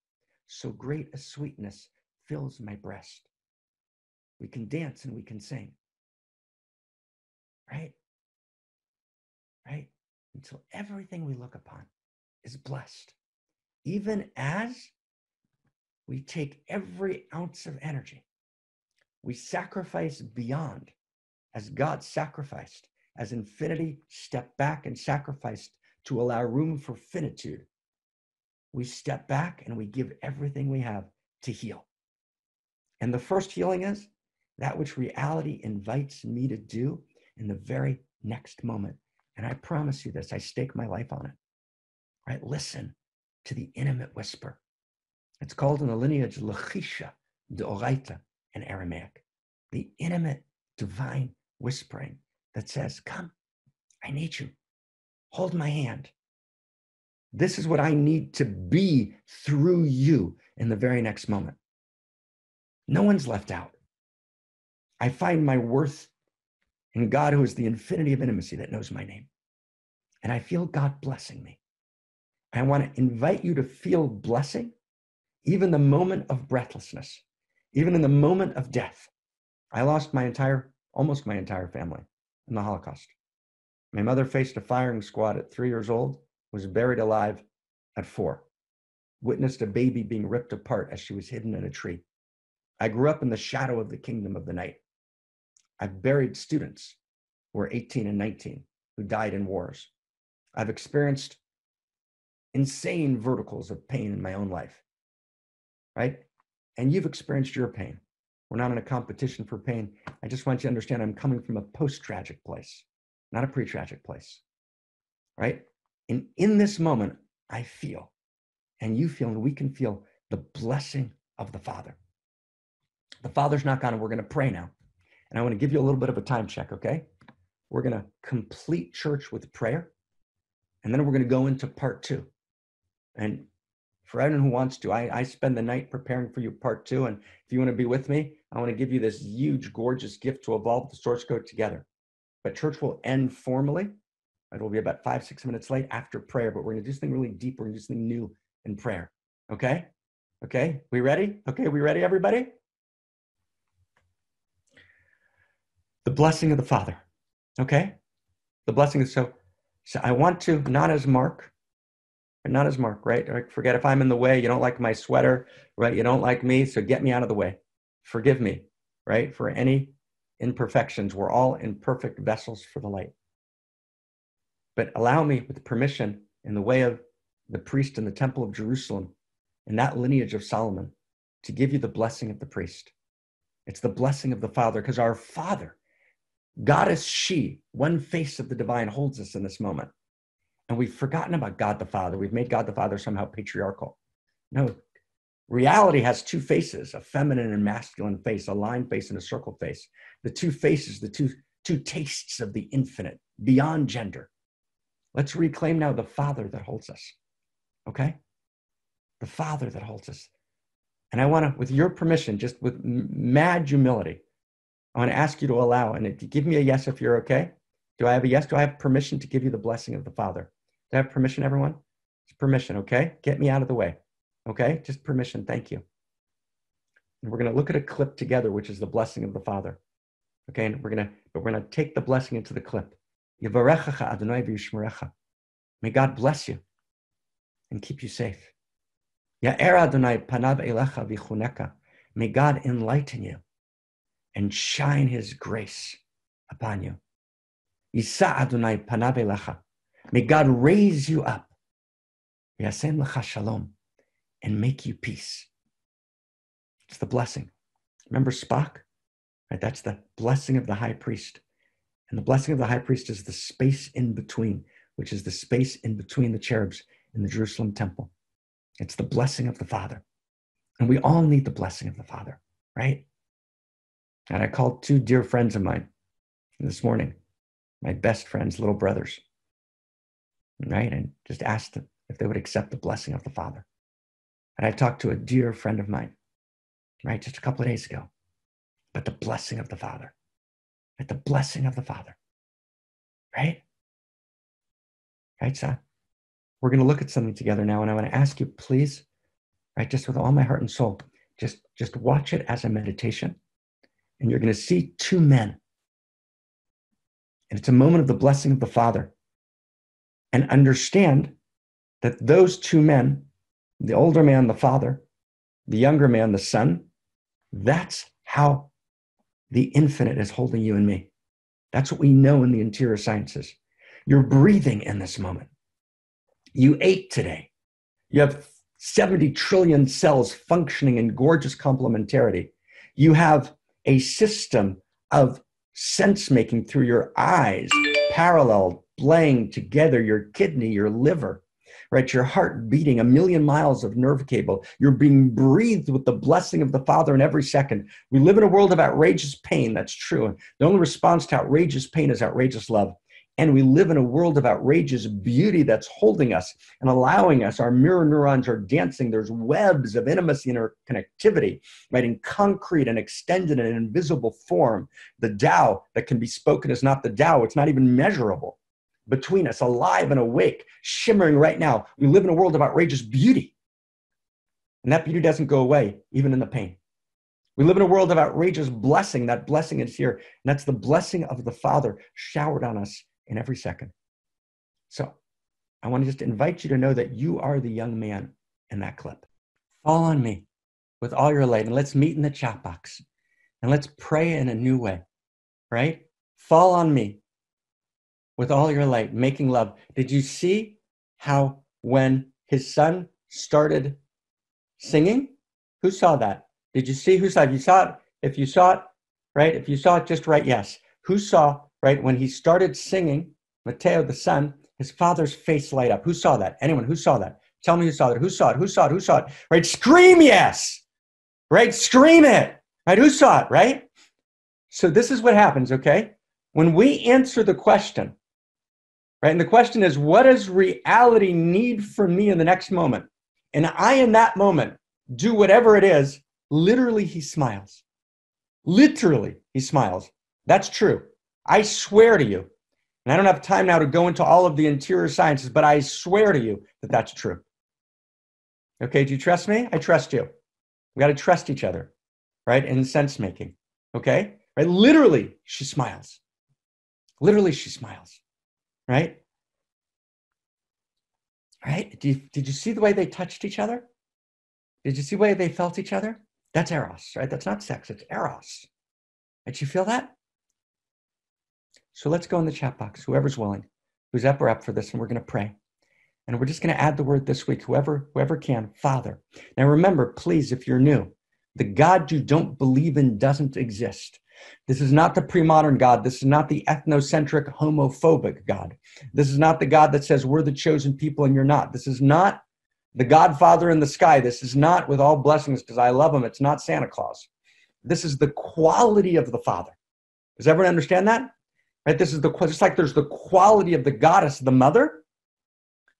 so great a sweetness fills my breast. We can dance and we can sing. Right? Right? Until everything we look upon is blessed. Even as we take every ounce of energy, we sacrifice beyond as God sacrificed, as infinity stepped back and sacrificed to allow room for finitude. We step back and we give everything we have to heal. And the first healing is that which reality invites me to do in the very next moment. And I promise you this, I stake my life on it. Right? Listen to the intimate whisper. It's called in the lineage Lechisha d'Oraita in Aramaic. The intimate divine whispering that says, come, I need you. Hold my hand. This is what I need to be through you in the very next moment. No one's left out. I find my worth in God, who is the infinity of intimacy that knows my name. And I feel God blessing me. I want to invite you to feel blessing, even the moment of breathlessness, even in the moment of death. I lost almost my entire family in the Holocaust. My mother faced a firing squad at 3 years old, was buried alive at 4, witnessed a baby being ripped apart as she was hidden in a tree. I grew up in the shadow of the kingdom of the night. I've buried students who were 18 and 19 who died in wars. I've experienced insane verticals of pain in my own life, right? And you've experienced your pain. We're not in a competition for pain. I just want you to understand I'm coming from a post-tragic place, not a pre-tragic place, right? And in this moment, I feel, and you feel, and we can feel the blessing of the Father. The Father's not gone, and we're going to pray now. And I want to give you a little bit of a time check, okay? We're going to complete church with prayer, and then we're going to go into part 2. And for everyone who wants to, I spend the night preparing for you part 2. And if you want to be with me, I want to give you this huge, gorgeous gift to evolve the source code together. But church will end formally. It will be about 5-6 minutes late after prayer, but we're going to do something really deep. We're going to do something new in prayer. Okay? Okay? We ready? Okay, we ready, everybody? The blessing of the Father. Okay? The blessing is so I want to, not as Mark, right? Forget if I'm in the way, you don't like my sweater, right? You don't like me, so get me out of the way. Forgive me, right? For any imperfections. We're all imperfect vessels for the light. But allow me, with permission, in the way of the priest in the temple of Jerusalem, in that lineage of Solomon, to give you the blessing of the priest. It's the blessing of the Father, because our Father, Goddess she, one face of the divine, holds us in this moment. And we've forgotten about God the Father. We've made God the Father somehow patriarchal. No, reality has 2 faces, a feminine and masculine face, a line face and a circle face. The 2 faces, the two tastes of the infinite, beyond gender. Let's reclaim now the Father that holds us, okay? The Father that holds us. And I want to, with your permission, just with mad humility, I want to ask you to allow, and give me a yes if you're okay. Do I have a yes? Do I have permission to give you the blessing of the Father? Do I have permission, everyone? It's permission, okay? Get me out of the way, okay? Just permission, thank you. And we're going to look at a clip together, which is the blessing of the Father, okay? And we're going to take the blessing into the clip. Yivarechacha Adonai v'yishmerecha. May God bless you and keep you safe. Ya'er Adonai panav elecha v'chuneka. May God enlighten you and shine his grace upon you. Yisa Adonai panav elecha. May God raise you up, Yasem lecha shalom, and make you peace. It's the blessing. Remember Spock? Right? That's the blessing of the high priest. And the blessing of the high priest is the space in between, which is the space in between the cherubs in the Jerusalem temple. It's the blessing of the Father. And we all need the blessing of the Father, right? And I called 2 dear friends of mine this morning, my best friends, little brothers, right? And just asked them if they would accept the blessing of the Father. And I talked to a dear friend of mine, right, just a couple of days ago. but the blessing of the Father. Right? The blessing of the Father. Right? Right, son? We're going to look at something together now, and I want to ask you, please, right, just with all my heart and soul, just watch it as a meditation, and you're going to see two men. And it's a moment of the blessing of the Father. And understand that those two men, the older man, the Father, the younger man, the Son, that's how the infinite is holding you and me. That's what we know in the interior sciences. You're breathing in this moment. You ate today. You have 70 trillion cells functioning in gorgeous complementarity. You have a system of sense making through your eyes, parallel, playing together, your kidney, your liver, right? Your heart beating, a million miles of nerve cable. You're being breathed with the blessing of the Father in every second. We live in a world of outrageous pain. That's true. And the only response to outrageous pain is outrageous love. And we live in a world of outrageous beauty that's holding us and allowing us. Our mirror neurons are dancing. There's webs of intimacy and interconnectivity, right? In concrete and extended and invisible form. The Tao that can be spoken is not the Tao. It's not even measurable. Between us, alive and awake, shimmering right now. We live in a world of outrageous beauty. And that beauty doesn't go away, even in the pain. We live in a world of outrageous blessing. That blessing is here. And that's the blessing of the Father showered on us in every second. So I want to just invite you to know that you are the young man in that clip. Fall on me with all your light, and let's meet in the chat box. And let's pray in a new way, right? Fall on me with all your light, making love. Did you see how when his son started singing? Who saw that? Did you see? Who saw it? You saw it? If you saw it, right? If you saw it, just write yes. Who saw, right? When he started singing, Mateo, the son, his father's face light up. Who saw that? Anyone? Who saw that? Tell me who saw that. Who saw it? Who saw it? Who saw it? Right? Scream yes. Right? Scream it. Right? Who saw it? Right? So this is what happens, okay? When we answer the question, right? And the question is, what does reality need from me in the next moment? And I, in that moment, do whatever it is. Literally, he smiles. Literally, he smiles. That's true. I swear to you, and I don't have time now to go into all of the interior sciences, but I swear to you that that's true. Okay, do you trust me? I trust you. We got to trust each other, right? In sense making, okay? Right? Literally, she smiles. Literally, she smiles, right? Right? Did you see the way they touched each other? Did you see the way they felt each other? That's eros, right? That's not sex, it's eros. Did you feel that? So let's go in the chat box, whoever's willing, who's up or up for this, and we're going to pray. And we're just going to add the word this week, whoever can, Father. Now remember, please, if you're new, the God you don't believe in doesn't exist. This is not the pre-modern God. This is not the ethnocentric, homophobic God. This is not the God that says we're the chosen people and you're not. This is not the Godfather in the sky. This is not, with all blessings, because I love him, it's not Santa Claus. This is the quality of the Father. Does everyone understand that? Right? This is just like there's the quality of the goddess, the mother,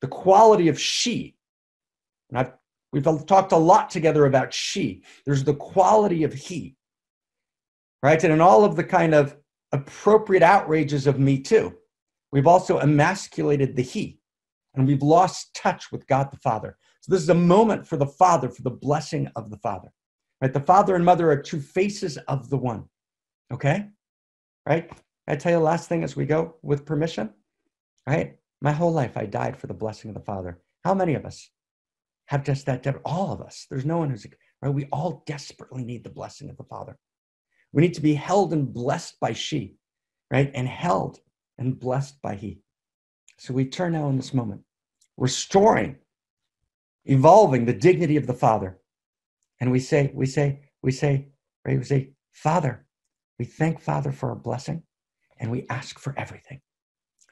the quality of she. And we've talked a lot together about she. There's the quality of he. Right? And in all of the kind of appropriate outrages of Me Too, we've also emasculated the he. And we've lost touch with God the Father. So this is a moment for the Father, for the blessing of the Father. Right? The Father and Mother are two faces of the one. Okay? Right? I tell you the last thing as we go, with permission. Right? My whole life I died for the blessing of the Father. How many of us have just that? All of us. There's no one who's, right? We all desperately need the blessing of the Father. We need to be held and blessed by she, right? And held and blessed by he. So we turn now in this moment, restoring, evolving the dignity of the Father. And we say, Father, we thank Father for our blessing and we ask for everything.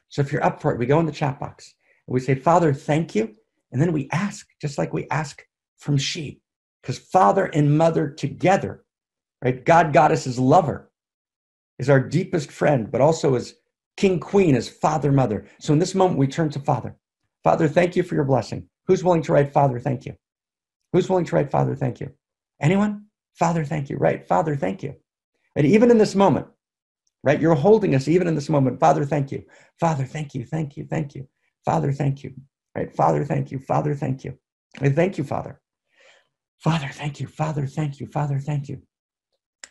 So if you're up for it, we go in the chat box and we say, Father, thank you. And then we ask, just like we ask from she, because Father and Mother together, right? God, Goddess, is lover, is our deepest friend, but also is King, Queen, is Father, Mother. So in this moment, we turn to Father. Father, thank you for your blessing. Who's willing to write Father, thank you? Who's willing to write Father, thank you? Anyone? Father, thank you. Right. Father, thank you. And even in this moment, right? You're holding us even in this moment. Father, thank you. Father, thank you, thank you, thank you. Father, thank you. Right? Father, thank you. Father, thank you. I thank you, Father. Father, thank you. Father, thank you. Father, thank you.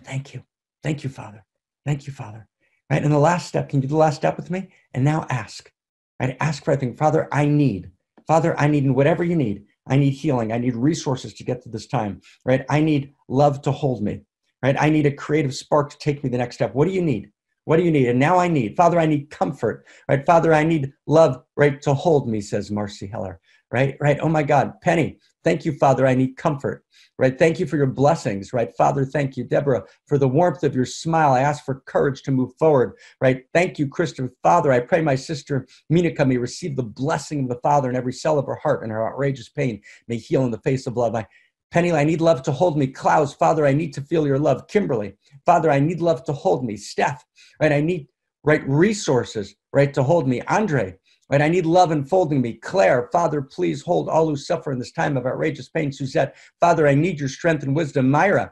Thank you. Thank you, Father. Thank you, Father. Right? And the last step, can you do the last step with me? And now ask. Right? Ask for everything. Father, I need. Father, I need, and whatever you need. I need healing. I need resources to get to this time. Right? I need love to hold me. Right? I need a creative spark to take me the next step. What do you need? What do you need? And now I need, Father, I need comfort, right? Father, I need love, right, to hold me, says Marcy Heller, right? Oh my God, Penny, thank you, Father, I need comfort, right? Thank you for your blessings, right? Father, thank you, Deborah, for the warmth of your smile. I ask for courage to move forward, right? Thank you, Krista. Father, I pray my sister Minika may receive the blessing of the Father in every cell of her heart, and her outrageous pain may heal in the face of love. Penny, I need love to hold me. Klaus, Father, I need to feel your love. Kimberly, Father, I need love to hold me. Steph, right, I need, right, resources, right, to hold me. Andre, right, I need love enfolding me. Claire, Father, please hold all who suffer in this time of outrageous pain. Suzette, Father, I need your strength and wisdom. Myra,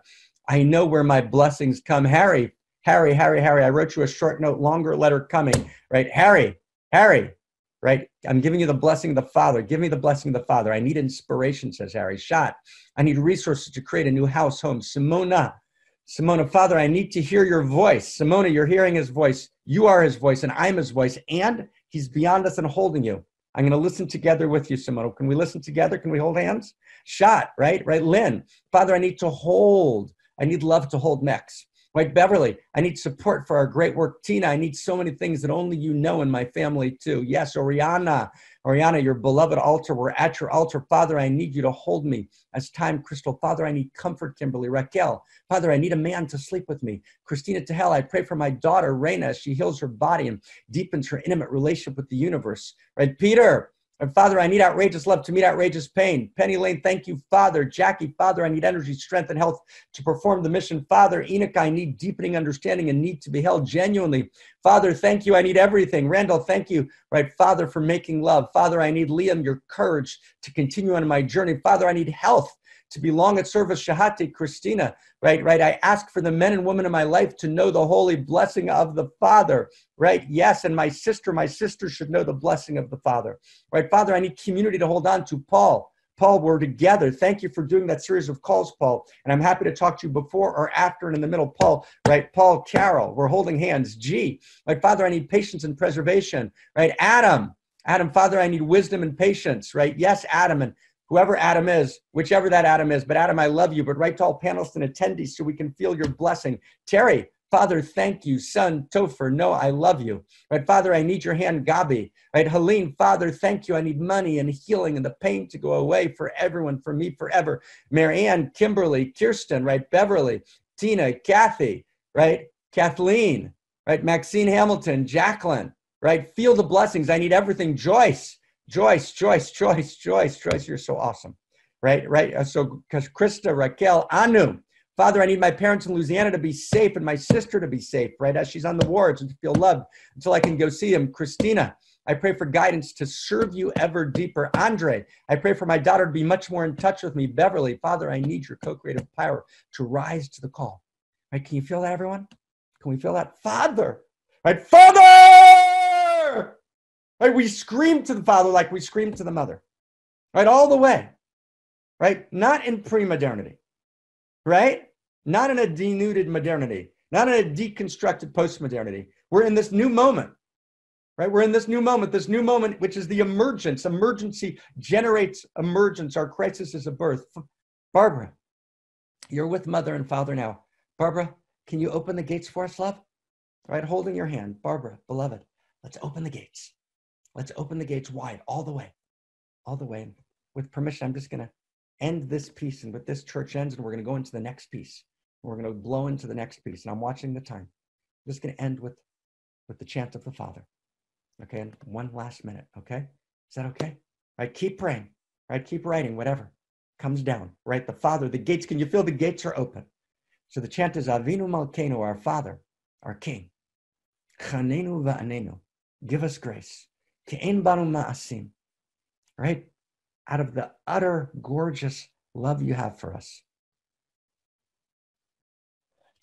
I know where my blessings come. Harry, I wrote you a short note, longer letter coming, right? Harry, right? I'm giving you the blessing of the Father. Give me the blessing of the Father. I need inspiration, says Harry. Shot, I need resources to create a new house, home. Simona, Father, I need to hear your voice. Simona, you're hearing his voice. You are his voice, and I'm his voice, and he's beyond us and holding you. I'm going to listen together with you, Simona. Can we listen together? Can we hold hands? Shot, right? Lynn, Father, I need to hold. I need love to hold next. Right, Beverly, I need support for our great work. Tina, I need so many things that only you know in my family too. Yes, Oriana, your beloved altar, we're at your altar. Father, I need you to hold me as time, Crystal. Father, I need comfort, Kimberly. Raquel, Father, I need a man to sleep with me. Christina Tahel, I pray for my daughter, Reina, as she heals her body and deepens her intimate relationship with the universe. Right, Peter, and Father, I need outrageous love to meet outrageous pain. Penny Lane, thank you, Father. Jackie, Father, I need energy, strength, and health to perform the mission. Father, Enoch, I need deepening understanding and need to be held genuinely. Father, thank you. I need everything. Randall, thank you, right, Father, for making love. Father, I need Liam, your courage to continue on my journey. Father, I need health to belong at service. Shahati, Christina, right. I ask for the men and women in my life to know the holy blessing of the Father, right? Yes, and my sister should know the blessing of the Father, right? Father, I need community to hold on to. Paul, we're together. Thank you for doing that series of calls, Paul. And I'm happy to talk to you before or after and in the middle. Paul, right? Paul, Carol, we're holding hands. G, right? Father, I need patience and preservation, right? Adam, Father, I need wisdom and patience, right? Yes, Adam, and whoever Adam is, whichever that Adam is, but Adam, I love you, but right to all panelists and attendees so we can feel your blessing. Terry, Father, thank you. Son, Topher, no, I love you. Right, Father, I need your hand, Gabi. Right, Helene, Father, thank you. I need money and healing and the pain to go away for everyone, for me forever. Marianne, Kimberly, Kirsten, right, Beverly, Tina, Kathy, right, Kathleen, right, Maxine Hamilton, Jacqueline, right, feel the blessings. I need everything. Joyce, you're so awesome. Right. So, because Krista, Raquel, Anu, Father, I need my parents in Louisiana to be safe and my sister to be safe, right, as she's on the wards and to feel loved until I can go see him. Christina, I pray for guidance to serve you ever deeper. Andre, I pray for my daughter to be much more in touch with me. Beverly, Father, I need your co-creative power to rise to the call. Right? Can you feel that, everyone? Can we feel that? Father, right? Father! Right? We scream to the Father like we scream to the Mother, right? All the way, right? Not in pre-modernity, right? Not in a denuded modernity, not in a deconstructed post-modernity. We're in this new moment, right? We're in this new moment, which is the emergence. Emergency generates emergence. Our crisis is a birth. Barbara, you're with Mother and Father now. Barbara, can you open the gates for us, love? Right? Holding your hand. Barbara, beloved, let's open the gates. Let's open the gates wide, all the way. And with permission, I'm just going to end this piece, and with this church ends, and we're going to go into the next piece. We're going to blow into the next piece, and I'm watching the time. I'm just going to end with the chant of the Father. Okay, and one last minute, okay? Is that okay? Right, keep praying, right? Keep writing, whatever comes down, right? The Father, the gates, can you feel the gates are open? So the chant is Avinu Malkeinu, our Father, our King. Chanenu va'anenu, give us grace. Ke'en banu ma'asim, right? Out of the utter gorgeous love you have for us.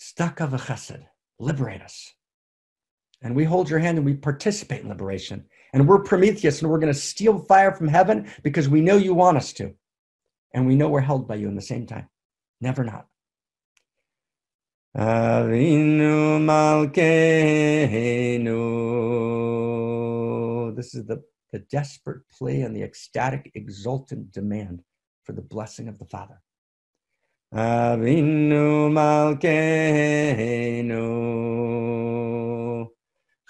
Tzedakah v'chesed. Liberate us. And we hold your hand and we participate in liberation. And we're Prometheus and we're going to steal fire from heaven because we know you want us to. And we know we're held by you in the same time. Never not. Avinu Malkeinu. This is the desperate plea and the ecstatic, exultant demand for the blessing of the Father. Avinu Malkeinu.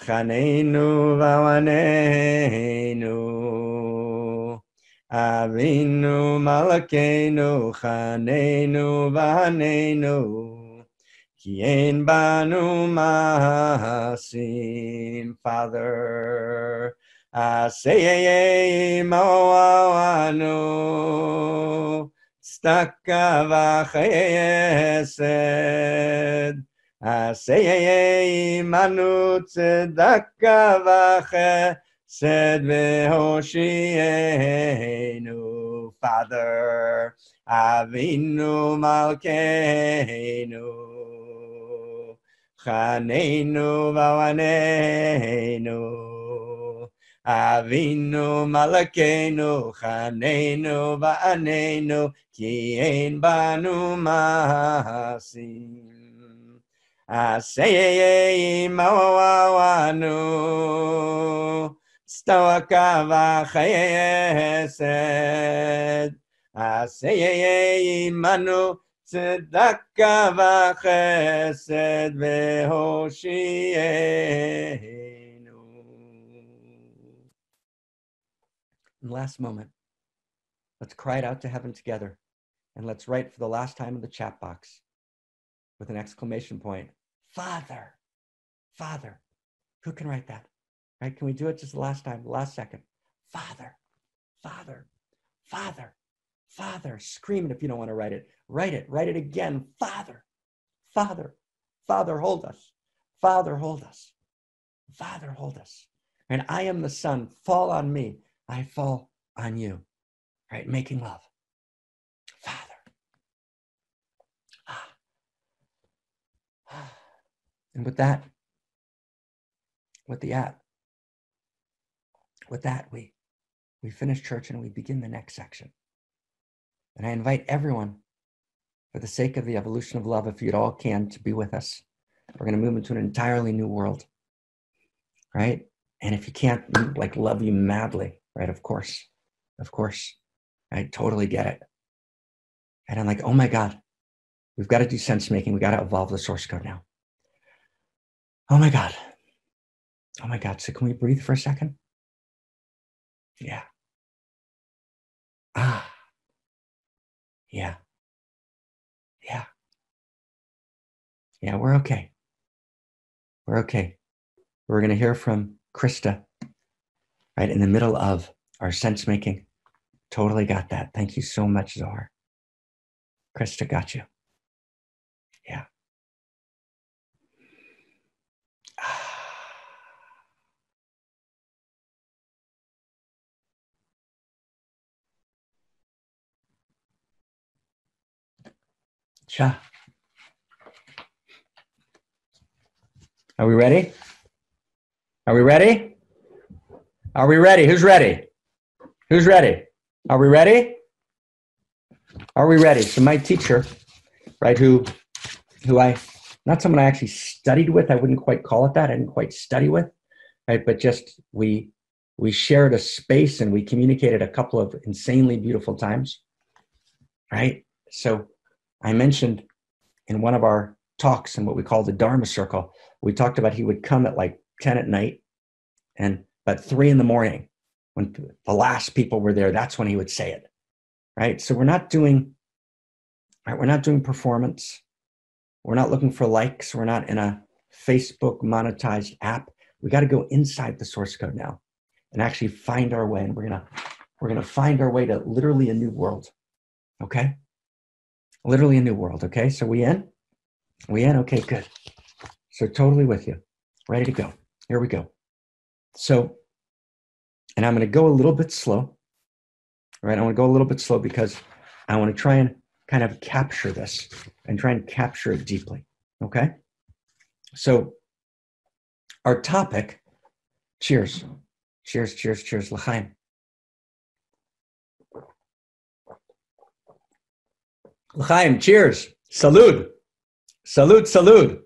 Chaneinu v'awaneinu. Avinu Malkeinu. Chaneinu v'awaneinu. Ki ein banu mahasim, Father, aseyei mo'anu, tzedakah v'chesed, aseyei manu tzedakah v'chesed v'hoshienu, Father, Avinu Malkeinu. Chaneinu v'awaneinu, Avinu Malkeinu, Chaneinu v'aneinu, ki ein banu mahasim. Aseyei mo'anu, tzedakah v'chesed, aseyei manu, tzedakah v'chesed v'hoshienu. Last moment. Let's cry it out to heaven together. And let's write for the last time in the chat box with an exclamation point. Father, Father. Who can write that? Right? Can we do it just the last time, the last second? Father, Father, Father. Father, scream it if you don't want to write it. Write it again. Father, Father, Father, hold us. Father, hold us. Father, hold us. And I am the Son. Fall on me. I fall on you. Right? Making love. Father. And with that, we finish church and we begin the next section. And I invite everyone, for the sake of the evolution of love, if you all can, to be with us. We're going to move into an entirely new world, right? And if you can't, like, love you madly, right? Of course. I totally get it. And I'm like, oh my God, we've got to do sense making. We got to evolve the source code now. Oh my God. So can we breathe for a second? Yeah. Yeah, we're okay. We're going to hear from Krista, right, in the middle of our sense making. Totally got that. Thank you so much, Zohar. Krista, got you. Yeah. Cha. Are we ready? Who's ready? Are we ready? So my teacher, right, who I, not someone I actually studied with, I wouldn't quite call it that. I didn't quite study with, right? But just we shared a space and we communicated a couple of insanely beautiful times, right? So I mentioned in one of our talks in what we call the Dharma Circle, we talked about he would come at like 10 at night, and at 3 in the morning, when the last people were there, that's when he would say it, right? So we're not doing performance. We're not looking for likes. We're not in a Facebook monetized app. We got to go inside the source code now and actually find our way. And we're gonna find our way to literally a new world. Okay? Literally a new world. Okay? So we in? Okay, good. So totally with you. Ready to go. Here we go. So, and I'm going to go a little bit slow. Right? I want to go a little bit slow because I want to try and kind of capture this and try and capture it deeply. Okay? So our topic, cheers, cheers, cheers, cheers, l'chaim. L'chaim, cheers, salud, salud, salud.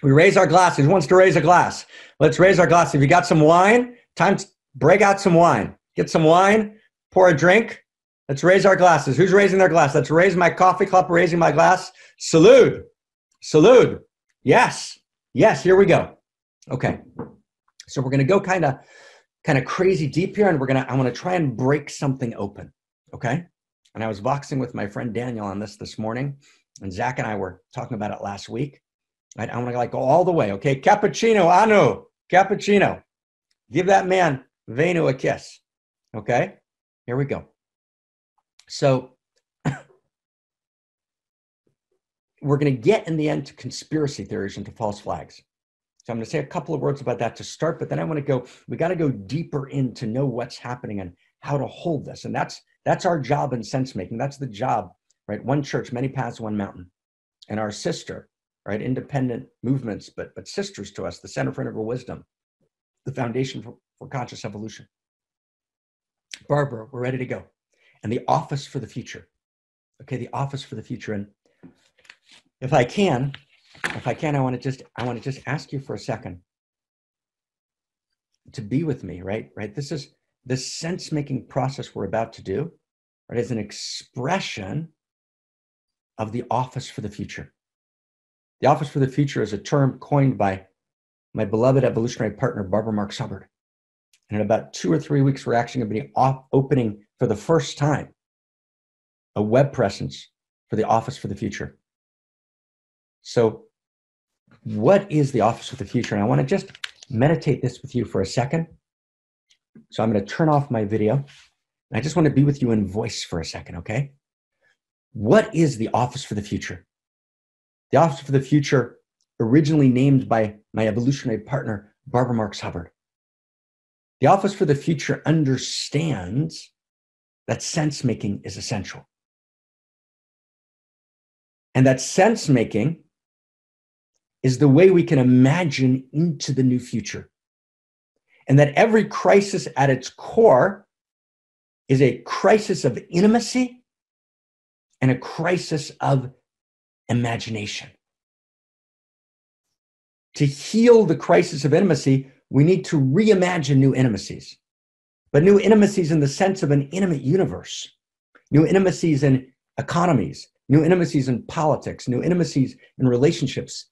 We raise our glasses. Who wants to raise a glass? Let's raise our glass. If you got some wine, time to break out some wine. Get some wine, pour a drink. Let's raise our glasses. Who's raising their glass? Let's raise my coffee cup, raising my glass. Salud, salud. Yes, yes, here we go. Okay, so we're gonna go kind of crazy deep here, and I want to try and break something open, okay? And I was boxing with my friend Daniel on this morning, and Zach and I were talking about it last week. Right? I want to go all the way, okay? Cappuccino, Anu, cappuccino. Give that man Venu a kiss, okay? Here we go. So we're going to get in the end to conspiracy theories and to false flags. So I'm going to say a couple of words about that to start, but then I want to we got to go deeper in to know what's happening and how to hold this. And that's our job in sense making. That's the job, right? One church, many paths, one mountain. And our sister, right? Independent movements, but sisters to us, the Center for Integral Wisdom, the Foundation for Conscious Evolution. Barbara, we're ready to go. And the Office for the Future. Okay, the Office for the Future. And if I can, I want to just ask you for a second to be with me, right? This sense-making process we're about to do, right, is an expression of the Office for the Future. The Office for the Future is a term coined by my beloved evolutionary partner, Barbara Marx Hubbard. And in about 2 or 3 weeks, we're actually going to be opening for the first time a web presence for the Office for the Future. So what is the Office for the Future? And I want to just meditate this with you for a second. So I'm going to turn off my video. And I just want to be with you in voice for a second, okay? What is the Office for the Future? The Office for the Future, originally named by my evolutionary partner, Barbara Marx Hubbard. The Office for the Future understands that sense-making is essential. And that sense-making is the way we can imagine into the new future. And that every crisis at its core is a crisis of intimacy and a crisis of imagination. To heal the crisis of intimacy, we need to reimagine new intimacies, but new intimacies in the sense of an intimate universe, new intimacies in economies, new intimacies in politics, new intimacies in relationships,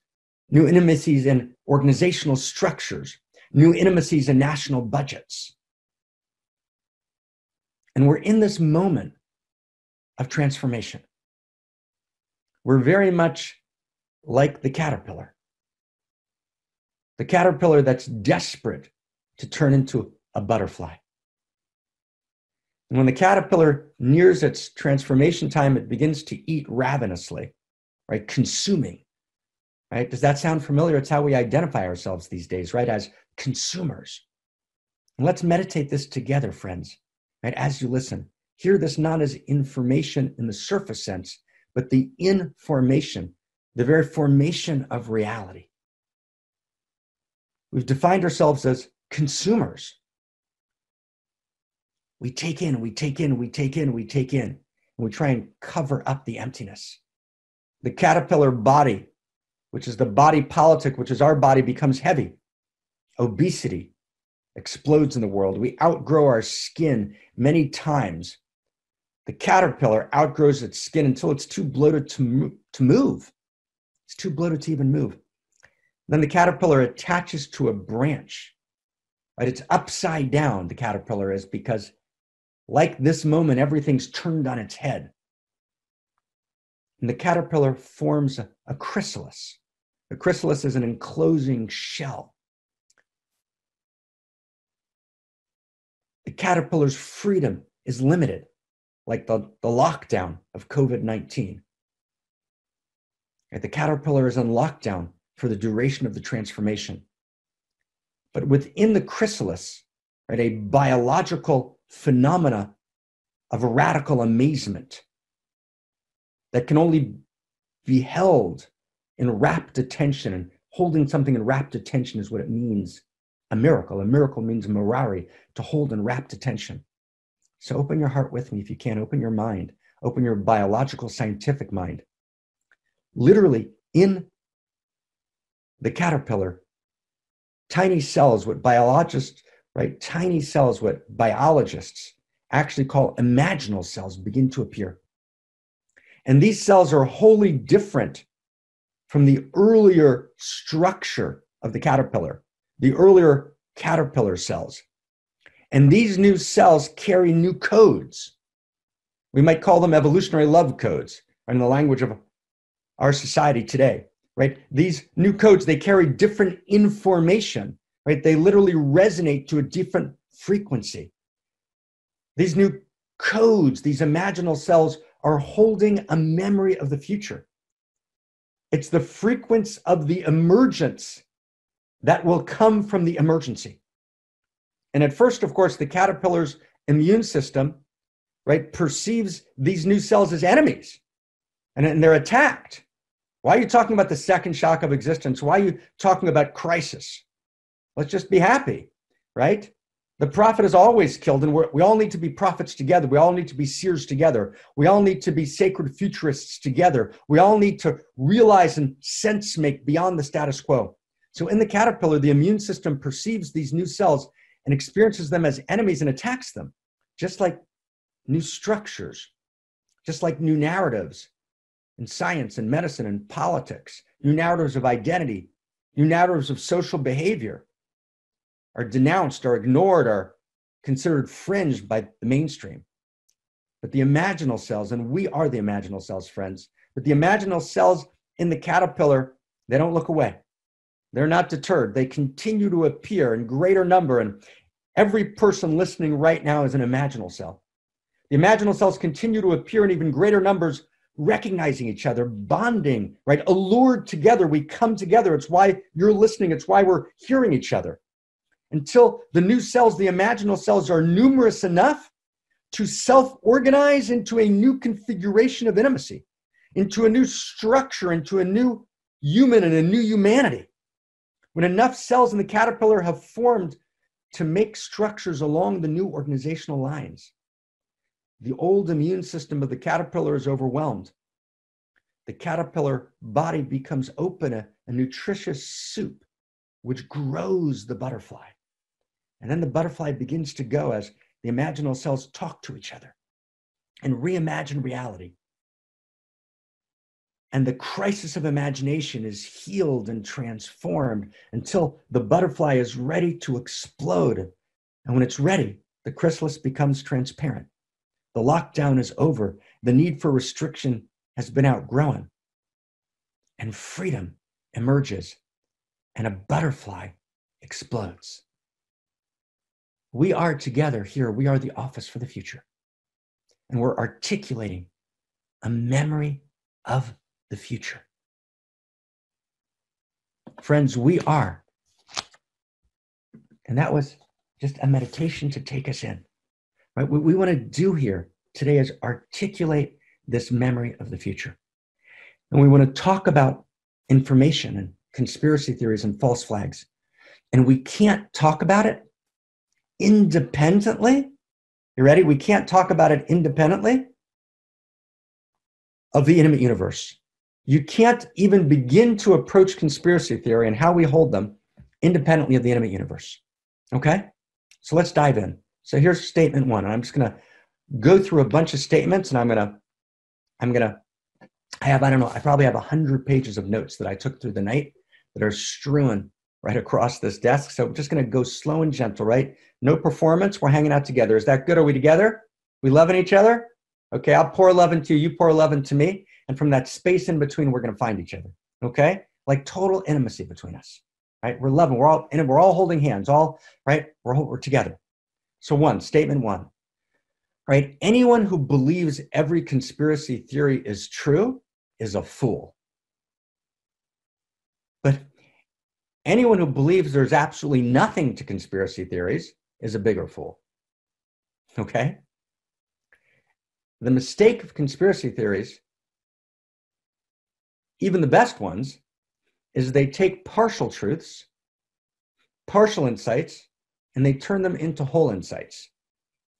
new intimacies in organizational structures, new intimacies in national budgets. And we're in this moment of transformation. We're very much like the caterpillar that's desperate to turn into a butterfly. And when the caterpillar nears its transformation time, it begins to eat ravenously, right? Consuming, right? Does that sound familiar? It's how we identify ourselves these days, right? As consumers. And let's meditate this together, friends, right? As you listen, hear this not as information in the surface sense, but the information, the very formation of reality. We've defined ourselves as consumers. We take in, we take in, we take in, we take in, and we try and cover up the emptiness. The caterpillar body, which is the body politic, which is our body, becomes heavy. Obesity explodes in the world. We outgrow our skin many times. The caterpillar outgrows its skin until it's too bloated to move. It's too bloated to even move. Then the caterpillar attaches to a branch, right? It's upside down, the caterpillar is, because like this moment, everything's turned on its head. And the caterpillar forms a chrysalis. A chrysalis is an enclosing shell. The caterpillar's freedom is limited, like the lockdown of COVID-19. Right? The caterpillar is on lockdown for the duration of the transformation. But within the chrysalis, right, a biological phenomena of a radical amazement that can only be held in rapt attention and Holding something in rapt attention is what it means. A miracle. A miracle means marari, to hold in rapt attention. So open your heart with me if you can. Open your mind. Open your biological, scientific mind. Literally, in the caterpillar, tiny cells, what biologists, right? Tiny cells, what biologists actually call imaginal cells, begin to appear. And these cells are wholly different from the earlier structure of the caterpillar, the earlier caterpillar cells. And these new cells carry new codes. We might call them evolutionary love codes, right, in the language of our society today, right? These new codes, they carry different information, right? They literally resonate to a different frequency. These new codes, these imaginal cells, are holding a memory of the future. It's the frequency of the emergence that will come from the emergency. And at first, of course, the caterpillar's immune system, right, perceives these new cells as enemies, and they're attacked. Why are you talking about the second shock of existence? Why are you talking about crisis? Let's just be happy, right? The prophet is always killed, and we all need to be prophets together. We all need to be seers together. We all need to be sacred futurists together. We all need to realize and sense make beyond the status quo. So in the caterpillar, the immune system perceives these new cells and experiences them as enemies and attacks them, just like new structures, just like new narratives in science and medicine and politics, new narratives of identity, new narratives of social behavior are denounced, are ignored, are considered fringe by the mainstream. But the imaginal cells, and we are the imaginal cells, friends, but the imaginal cells in the caterpillar, they don't look away. They're not deterred. They continue to appear in greater number, and every person listening right now is an imaginal cell. The imaginal cells continue to appear in even greater numbers, recognizing each other, bonding, right? Allured together, we come together. It's why you're listening. It's why we're hearing each other. Until the new cells, the imaginal cells, are numerous enough to self-organize into a new configuration of intimacy, into a new structure, into a new human and a new humanity. When enough cells in the caterpillar have formed to make structures along the new organizational lines, the old immune system of the caterpillar is overwhelmed. The caterpillar body becomes open, a nutritious soup, which grows the butterfly. And then the butterfly begins to go as the imaginal cells talk to each other and reimagine reality. And the crisis of imagination is healed and transformed until the butterfly is ready to explode. And when it's ready, the chrysalis becomes transparent. The lockdown is over. The need for restriction has been outgrown. And freedom emerges, and a butterfly explodes. We are together here. We are the office for the future. And we're articulating a memory of the future. Friends, we are. And that was just a meditation to take us in. Right? What we want to do here today is articulate this memory of the future. And we want to talk about information and conspiracy theories and false flags. And we can't talk about it independently. You ready? We can't talk about it independently of the intimate universe. You can't even begin to approach conspiracy theory and how we hold them independently of the intimate universe. Okay? So let's dive in. So here's statement one. And I'm just going to go through a bunch of statements, and I probably have 100 pages of notes that I took through the night that are strewn right across this desk. So I'm just going to go slow and gentle, right? No performance. We're hanging out together. Is that good? Are we together? We loving each other? Okay, I'll pour love into you. You pour love into me. And from that space in between, we're going to find each other. Okay? Like total intimacy between us, right? We're loving. We're all holding hands. All right? We're together. So statement one, right? Anyone who believes every conspiracy theory is true is a fool. But anyone who believes there's absolutely nothing to conspiracy theories is a bigger fool. Okay? The mistake of conspiracy theories, even the best ones, is they take partial truths, partial insights, and they turn them into whole insights.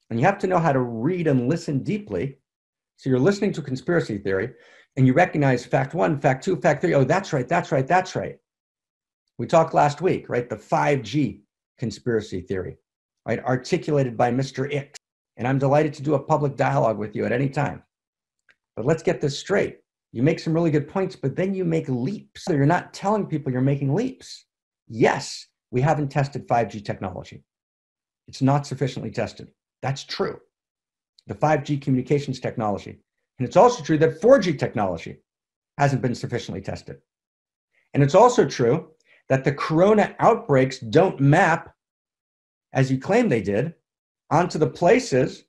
And you have to know how to read and listen deeply. So you're listening to conspiracy theory and you recognize fact one, fact two, fact three. Oh, that's right, that's right, that's right. We talked last week, right? The 5G conspiracy theory, right? Articulated by Mr. X. And I'm delighted to do a public dialogue with you at any time. But let's get this straight. You make some really good points, but then you make leaps. So you're not telling people you're making leaps. Yes, we haven't tested 5G technology. It's not sufficiently tested. That's true. The 5G communications technology. And it's also true that 4G technology hasn't been sufficiently tested. And it's also true that the corona outbreaks don't map, as you claim they did, onto the places,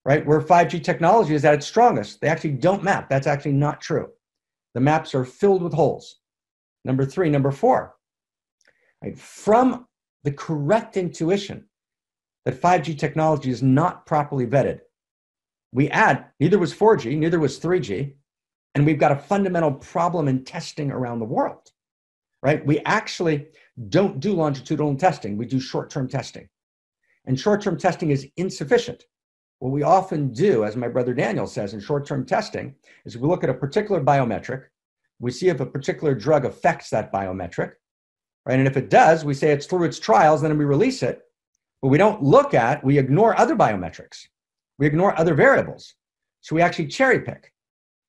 right, where 5G technology is at its strongest. They actually don't map. That's actually not true. The maps are filled with holes. Number three. Number four, right, from the correct intuition that 5G technology is not properly vetted, we add, neither was 4G, neither was 3G, and we've got a fundamental problem in testing around the world, right? We actually don't do longitudinal testing. We do short-term testing. And short-term testing is insufficient. What we often do, as my brother Daniel says, in short-term testing, is we look at a particular biometric, we see if a particular drug affects that biometric, right? And if it does, we say it's through its trials, then we release it. But we don't look at, we ignore other biometrics. We ignore other variables. So we actually cherry pick.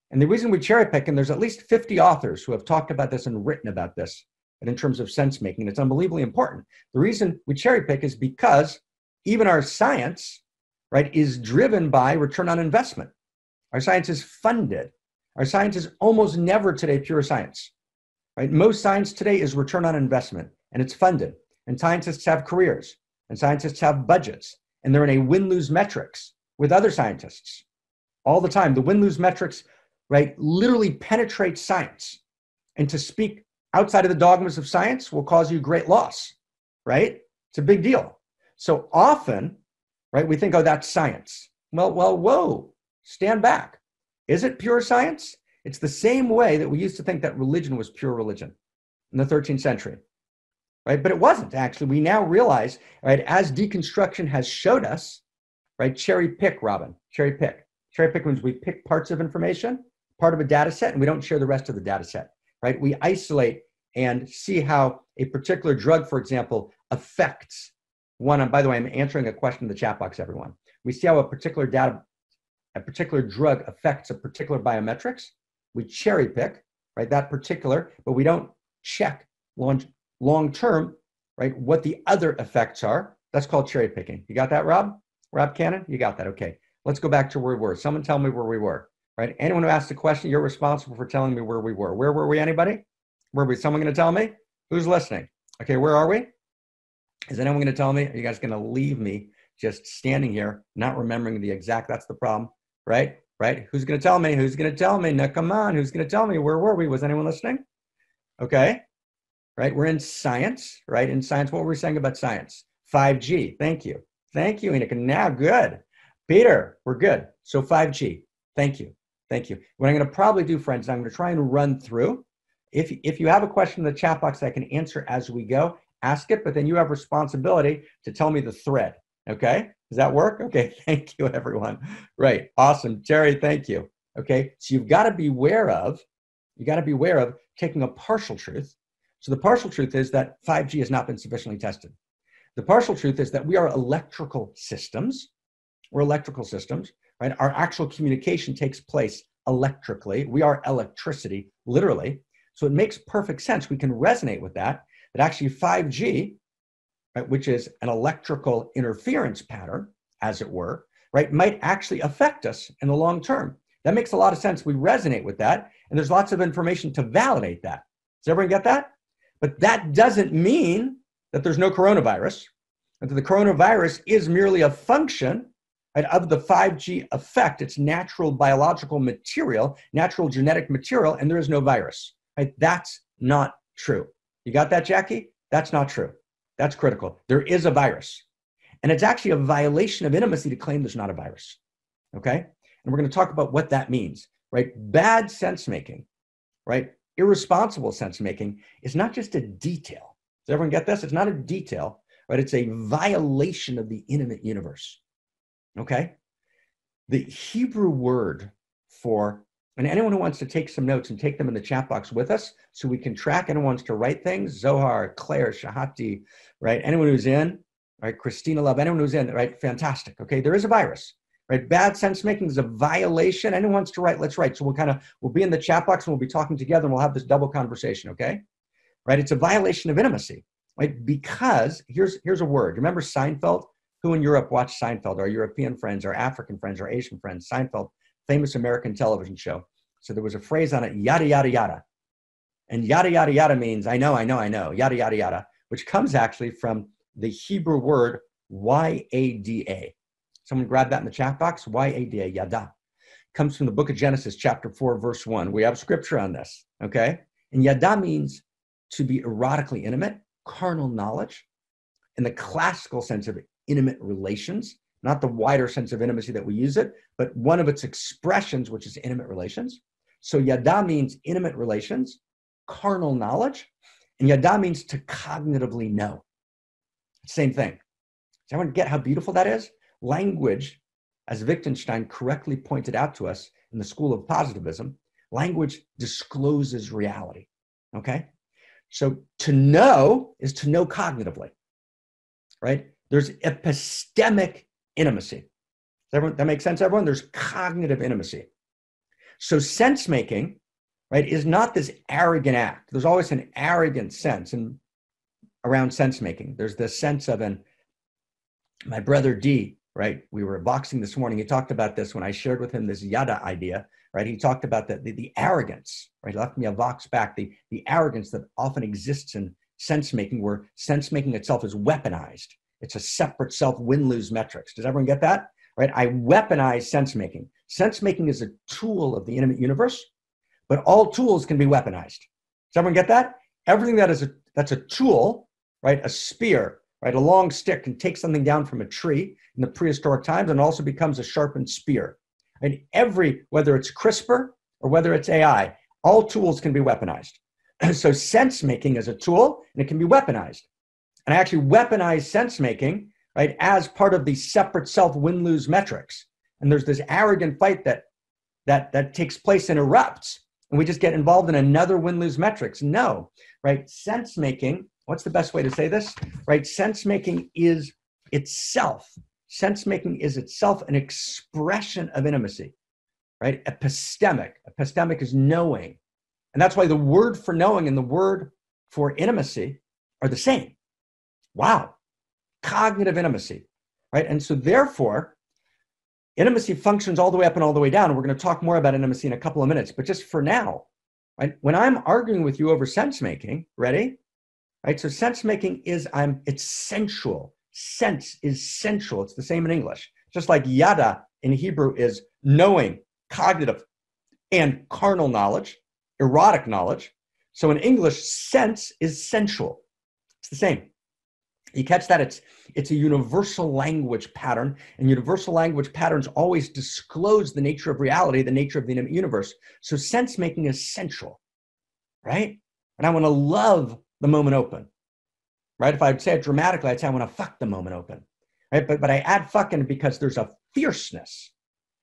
And the reason we cherry pick, and there's at least 50 authors who have talked about this and written about this, and in terms of sense making, it's unbelievably important. The reason we cherry pick is because even our science, right, is driven by return on investment. Our science is funded. Our science is almost never today pure science, right? Most science today is return on investment, and it's funded. And scientists have careers, and scientists have budgets, and they're in a win-lose metrics with other scientists all the time. The win-lose metrics, right, literally penetrate science. And to speak outside of the dogmas of science will cause you great loss, right? It's a big deal. So often, right, we think, oh, that's science. Well, whoa, stand back. Is it pure science? It's the same way that we used to think that religion was pure religion in the 13th century, right? But it wasn't, actually. We now realize, right, as deconstruction has showed us, right, cherry pick, Robin, cherry pick. Cherry pick means we pick parts of information, part of a data set, and we don't share the rest of the data set, right? We isolate and see how a particular drug, for example, affects one. And by the way, I'm answering a question in the chat box, everyone. We see how a particular drug affects a particular biometrics. We cherry pick, right, that particular, but we don't check long-term, right, what the other effects are. That's called cherry picking. You got that, Rob? Rob Cannon? You got that? Okay. Let's go back to where we were. Someone tell me where we were, right? Anyone who asked the question, you're responsible for telling me where we were. Where were we, anybody? Where were we? Someone going to tell me? Who's listening? Okay, where are we? Is anyone going to tell me? Are you guys going to leave me just standing here, not remembering the exact, that's the problem, right? Right? Who's going to tell me? Who's going to tell me? Now, come on, who's going to tell me? Where were we? Was anyone listening? Okay, right? We're in science, right? In science, what were we saying about science? 5G, thank you. Thank you, Enoch. Now, good. Peter, we're good. So 5G, thank you. Thank you. What I'm going to probably do, friends, is I'm going to try and run through. If you have a question in the chat box I can answer as we go, ask it, but then you have responsibility to tell me the thread, okay? Does that work? Okay, thank you, everyone. Right, awesome. Jerry, thank you. Okay, so you've got to be aware of taking a partial truth. So the partial truth is that 5G has not been sufficiently tested. The partial truth is that we are electrical systems. We're electrical systems, right? Our actual communication takes place electrically. We are electricity, literally. So it makes perfect sense. We can resonate with that. But actually 5G, right, which is an electrical interference pattern, as it were, right, might actually affect us in the long term. That makes a lot of sense. We resonate with that. And there's lots of information to validate that. Does everyone get that? But that doesn't mean that there's no coronavirus, and that the coronavirus is merely a function, right, of the 5G effect. It's natural biological material, natural genetic material, and there is no virus. Right? That's not true. You got that, Jackie? That's not true. That's critical. There is a virus. And it's actually a violation of intimacy to claim there's not a virus. Okay? And we're going to talk about what that means, right? Bad sense making, right, irresponsible sense making is not just a detail. Does everyone get this? It's not a detail, right? It's a violation of the intimate universe. Okay? The Hebrew word for, and anyone who wants to take some notes and take them in the chat box with us so we can track, anyone who wants to write things, Zohar, Claire, Shahati, right? Anyone who's in, right? Christina Love, anyone who's in, right? Fantastic. Okay, there is a virus, right? Bad sense making is a violation. Anyone wants to write, let's write. So we'll be in the chat box and we'll be talking together and we'll have this double conversation, okay? Right? It's a violation of intimacy, right? Because here's a word. Remember Seinfeld? Who in Europe watched Seinfeld? Our European friends, our African friends, our Asian friends. Seinfeld, famous American television show. So there was a phrase on it, yada, yada, yada. And yada, yada, yada means I know, yada, yada, yada, which comes actually from the Hebrew word Y-A-D-A. Someone grab that in the chat box, Y-A-D-A, yada. Comes from the book of Genesis, chapter 4, verse 1. We have scripture on this, okay? And yada means to be erotically intimate, carnal knowledge, in the classical sense of intimate relations, not the wider sense of intimacy that we use it, but one of its expressions, which is intimate relations. So yada means intimate relations, carnal knowledge, and yada means to cognitively know. Same thing. Does everyone get how beautiful that is? Language, as Wittgenstein correctly pointed out to us in the School of Positivism, language discloses reality, okay? So to know is to know cognitively, right? There's epistemic intimacy. That makes sense, everyone? There's cognitive intimacy. So sense making, right, is not this arrogant act. There's always an arrogant sense around sense making. There's the sense of my brother D, right? We were boxing this morning. He talked about this when I shared with him this yada idea, right? He talked about the arrogance, right? He left me a vox back, the arrogance that often exists in sense making, where sense making itself is weaponized. It's a separate self win-lose metrics. Does everyone get that? Right? I weaponize sense making. Sense making is a tool of the intimate universe, but all tools can be weaponized. Does everyone get that? Everything that's a tool, right? A spear, right? A long stick can take something down from a tree in the prehistoric times and also becomes a sharpened spear. And whether it's CRISPR or whether it's AI, all tools can be weaponized. So sense making is a tool and it can be weaponized. And I actually weaponize sense making, right, as part of the separate self win-lose metrics. And there's this arrogant fight that takes place and erupts, and we just get involved in another win-lose metrics. No, right? Sense making, what's the best way to say this? Right? Sense making is itself. Sense making is itself an expression of intimacy, right? Epistemic. Epistemic is knowing. And that's why the word for knowing and the word for intimacy are the same. Wow. Cognitive intimacy, right? And so therefore, intimacy functions all the way up and all the way down. And we're going to talk more about intimacy in a couple of minutes, but just for now, right? When I'm arguing with you over sense making, ready? Right? So sense making it's sensual. Sense is sensual. It's the same in English. Just like yada in Hebrew is knowing, cognitive, and carnal knowledge, erotic knowledge. So in English, sense is sensual. It's the same. You catch that? It's a universal language pattern, and universal language patterns always disclose the nature of reality, the nature of the intimate universe. So sense making is sensual, right? And I want to love the moment open, right? If I'd say it dramatically, I'd say I want to fuck the moment open, right? But I add fucking because there's a fierceness.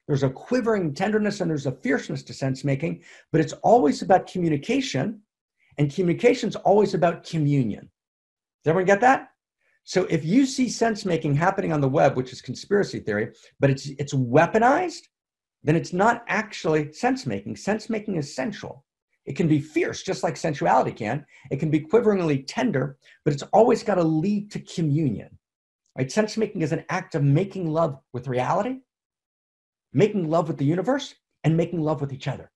There's a quivering tenderness and there's a fierceness to sense making, but it's always about communication, and communication's always about communion. Does everyone get that? So if you see sense making happening on the web, which is conspiracy theory, but it's weaponized, then it's not actually sense making. Sense making is sensual. It can be fierce, just like sensuality can. It can be quiveringly tender, but it's always got to lead to communion. Right? Sense making is an act of making love with reality, making love with the universe, and making love with each other.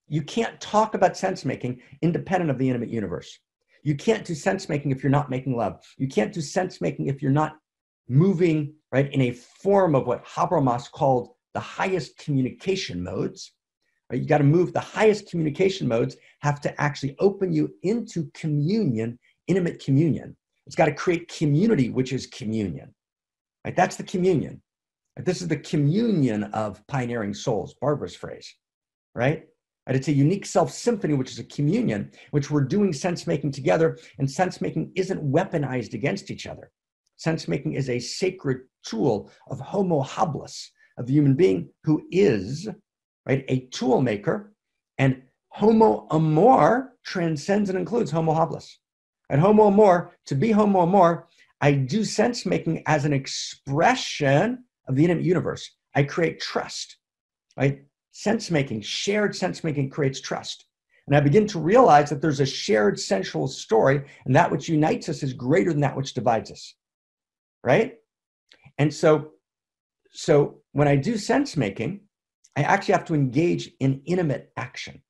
You can't talk about sense making independent of the intimate universe. You can't do sense making if you're not making love. You can't do sense making if you're not moving, right, in a form of what Habermas called the highest communication modes. Right? You got to move. The highest communication modes have to actually open you into communion, intimate communion. It's got to create community, which is communion. Right? That's the communion. Right? This is the communion of pioneering souls, Barbara's phrase, right? Right? It's a unique self symphony, which is a communion, which we're doing sense making together. And sense making isn't weaponized against each other. Sense making is a sacred tool of homo habilis, of the human being who is, right, a tool maker. And homo amor transcends and includes homo habilis. And homo amor, to be homo amor, I do sense making as an expression of the intimate universe. I create trust, right? Sense making, shared sense making creates trust. And I begin to realize that there's a shared sensual story, and that which unites us is greater than that which divides us, right? And so when I do sense making, I actually have to engage in intimate action.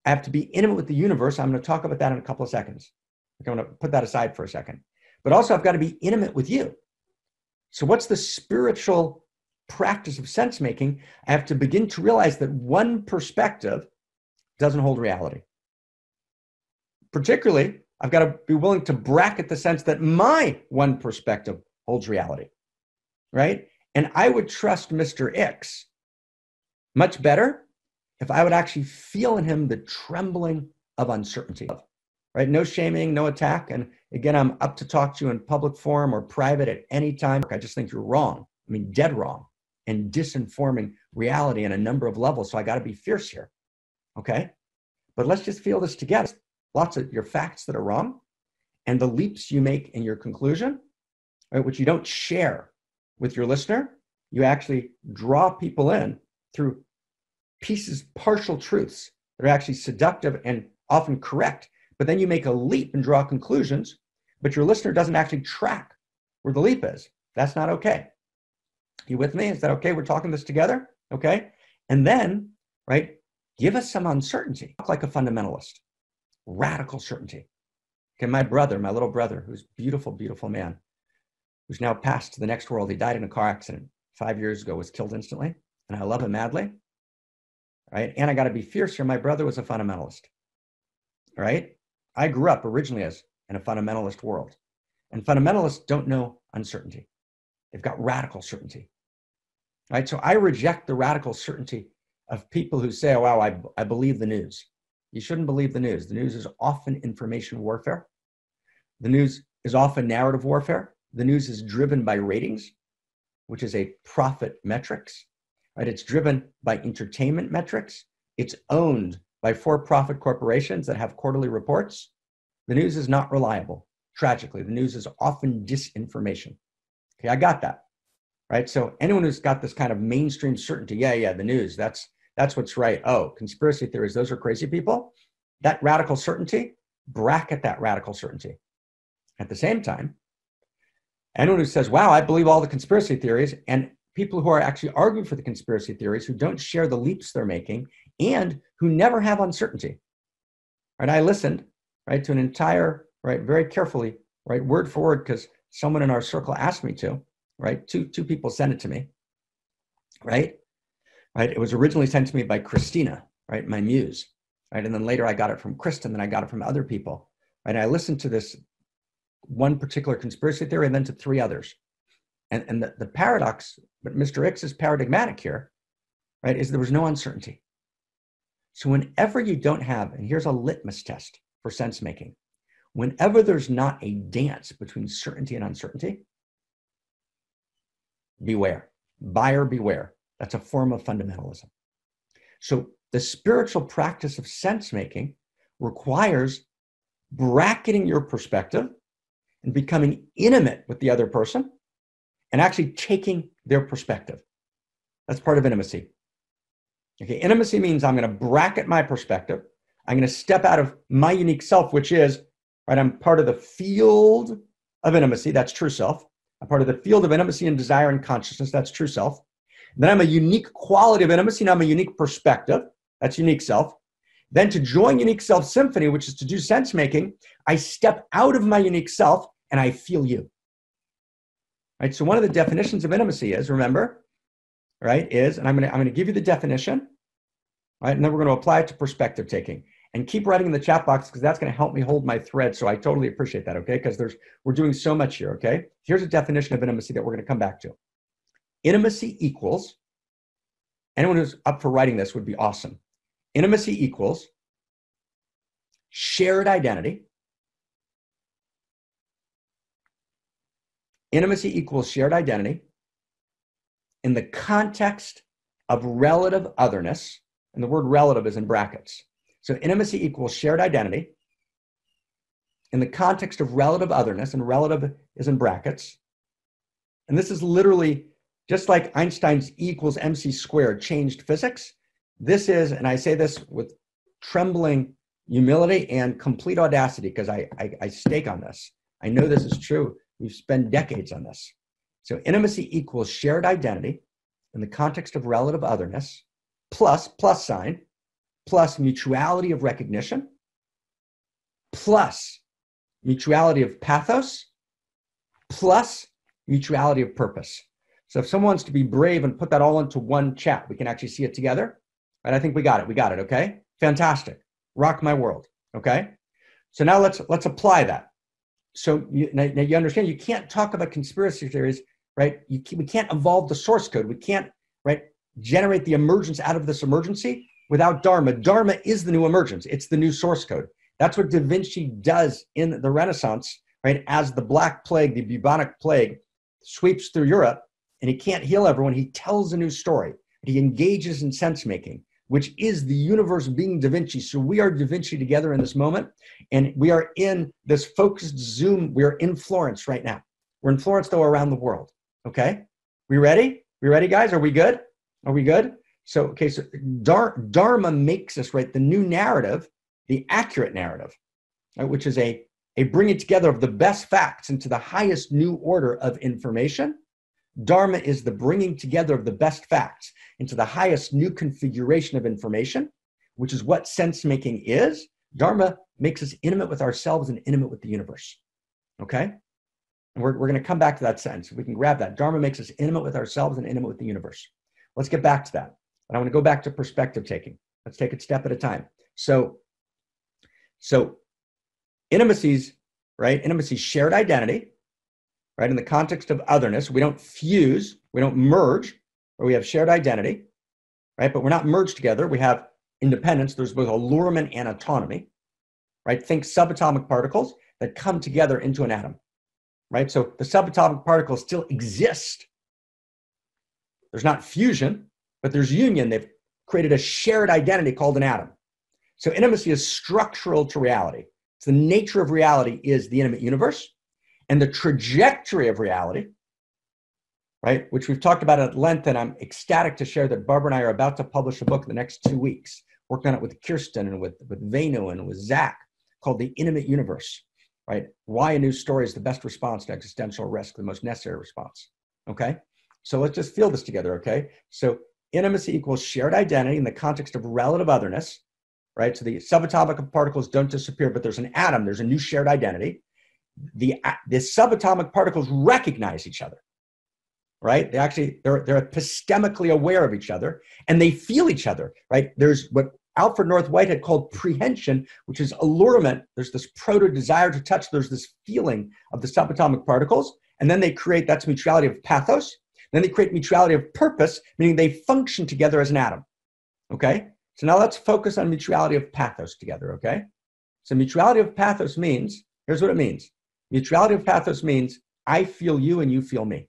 I have to be intimate with the universe. I'm going to talk about that in a couple of seconds. I'm going to put that aside for a second. But also, I've got to be intimate with you. So what's the spiritual practice of sense making? I have to begin to realize that one perspective doesn't hold reality. Particularly, I've got to be willing to bracket the sense that my one perspective holds reality, right? And I would trust Mr. X much better if I would actually feel in him the trembling of uncertainty, right? No shaming, no attack. And again, I'm up to talk to you in public forum or private at any time. I just think you're wrong. I mean, dead wrong and disinforming reality on a number of levels. So I got to be fierce here. Okay. But let's just feel this together. Lots of your facts that are wrong and the leaps you make in your conclusion, right, which you don't share with your listener. You actually draw people in through pieces, partial truths that are actually seductive and often correct. But then you make a leap and draw conclusions, but your listener doesn't actually track where the leap is. That's not okay. You with me? Is that okay? We're talking this together? Okay. And then, right, give us some uncertainty, like a fundamentalist, radical certainty. Okay, my brother, my little brother, who's beautiful, beautiful man, who's now passed to the next world. He died in a car accident 5 years ago, was killed instantly. And I love him madly. Right. And I got to be fierce here. My brother was a fundamentalist. Right. I grew up originally as in a fundamentalist world. And fundamentalists don't know uncertainty. They've got radical certainty. Right. So I reject the radical certainty of people who say, oh, wow, I believe the news. You shouldn't believe the news. The news is often information warfare. The news is often narrative warfare. The news is driven by ratings, which is a profit metrics. Right? It's driven by entertainment metrics. It's owned by for-profit corporations that have quarterly reports. The news is not reliable. Tragically, the news is often disinformation. Okay, I got that. Right? So anyone who's got this kind of mainstream certainty, yeah, the news, that's what's right. Oh, conspiracy theories, those are crazy people. That radical certainty, bracket that radical certainty. At the same time, anyone who says, wow, I believe all the conspiracy theories, and people who are actually arguing for the conspiracy theories, who don't share the leaps they're making, and who never have uncertainty. Right? I listened, right, to an entire, right, very carefully, right, word for word, because someone in our circle asked me to, right? Two people sent it to me, right? Right? It was originally sent to me by Kristina, right, my muse, right? And then later I got it from Krista, and then I got it from other people, right? And I listened to this one particular conspiracy theory and then to three others. And the paradox, but Mr. X is paradigmatic here, right, is there was no uncertainty. So whenever you don't have, and here's a litmus test for sense making, whenever there's not a dance between certainty and uncertainty, beware, buyer beware. That's a form of fundamentalism. So the spiritual practice of sense making requires bracketing your perspective and becoming intimate with the other person and actually taking their perspective. That's part of intimacy. Okay, intimacy means I'm going to bracket my perspective. I'm going to step out of my unique self, which is, right, I'm part of the field of intimacy. That's true self. I'm part of the field of intimacy and desire and consciousness. That's true self. Then I'm a unique quality of intimacy, and I'm a unique perspective. That's unique self. Then to join unique self symphony, which is to do sense making, I step out of my unique self and I feel you. Right? So one of the definitions of intimacy is, remember, right, is, and I'm going to give you the definition, right, and then we're going to apply it to perspective taking. And keep writing in the chat box because that's going to help me hold my thread. So I totally appreciate that, okay? Because we're doing so much here, okay? Here's a definition of intimacy that we're going to come back to. Intimacy equals, anyone who's up for writing this would be awesome. Intimacy equals shared identity. Intimacy equals shared identity in the context of relative otherness, and the word relative is in brackets. So intimacy equals shared identity in the context of relative otherness, and relative is in brackets. And this is literally just like Einstein's E equals mc squared changed physics. This is, and I say this with trembling humility and complete audacity because I stake on this. I know this is true. We've spent decades on this. So intimacy equals shared identity in the context of relative otherness, plus sign, plus mutuality of recognition, plus mutuality of pathos, plus mutuality of purpose. So if someone wants to be brave and put that all into one chat, we can actually see it together. Right? I think we got it, okay? Fantastic. Rock my world, okay? So now let's apply that. So now you understand you can't talk about conspiracy theories, right? We can't evolve the source code. We can't, right, generate the emergence out of this emergency without Dharma. Dharma is the new emergence. It's the new source code. That's what Da Vinci does in the Renaissance, right? As the Black Plague, the bubonic plague, sweeps through Europe, and he can't heal everyone. He tells a new story. He engages in sense making, which is the universe being Da Vinci. So we are Da Vinci together in this moment, and we are in this focused Zoom. We're in Florence right now. We're in Florence, though, around the world, okay? We ready? We ready, guys? Are we good? Are we good? So, okay, so Dharma makes us, right, the new narrative, the accurate narrative, right, which is a bringing together of the best facts into the highest new order of information. Dharma is the bringing together of the best facts into the highest new configuration of information, which is what sense making is. Dharma makes us intimate with ourselves and intimate with the universe, okay? And we're going to come back to that sentence. If we can grab that. Dharma makes us intimate with ourselves and intimate with the universe. Let's get back to that. And I want to go back to perspective taking. Let's take it step at a time. So intimacies, right? Intimacy, shared identity, right? In the context of otherness, we don't fuse, we don't merge, or we have shared identity, right? But we're not merged together. We have independence. There's both allurement and autonomy, right? Think subatomic particles that come together into an atom, right? So the subatomic particles still exist. There's not fusion, but there's union. They've created a shared identity called an atom. So intimacy is structural to reality. So the nature of reality is the intimate universe, and the trajectory of reality, right, which we've talked about at length, and I'm ecstatic to share that Barbara and I are about to publish a book in the next 2 weeks, working on it with Kirsten and with Venu and with Zach, called The Intimate Universe, right? Why a new story is the best response to existential risk, the most necessary response, okay? So let's just feel this together, okay? So intimacy equals shared identity in the context of relative otherness, right? So the subatomic particles don't disappear, but there's an atom, there's a new shared identity. The subatomic particles recognize each other, right? They're epistemically aware of each other, and they feel each other, right? There's what Alfred North Whitehead called prehension, which is allurement. There's this proto-desire to touch. There's this feeling of the subatomic particles, and then they create, that's mutuality of pathos. Then they create mutuality of purpose, meaning they function together as an atom, okay? So now let's focus on mutuality of pathos together, okay? So mutuality of pathos means, here's what it means. Mutuality of pathos means I feel you and you feel me.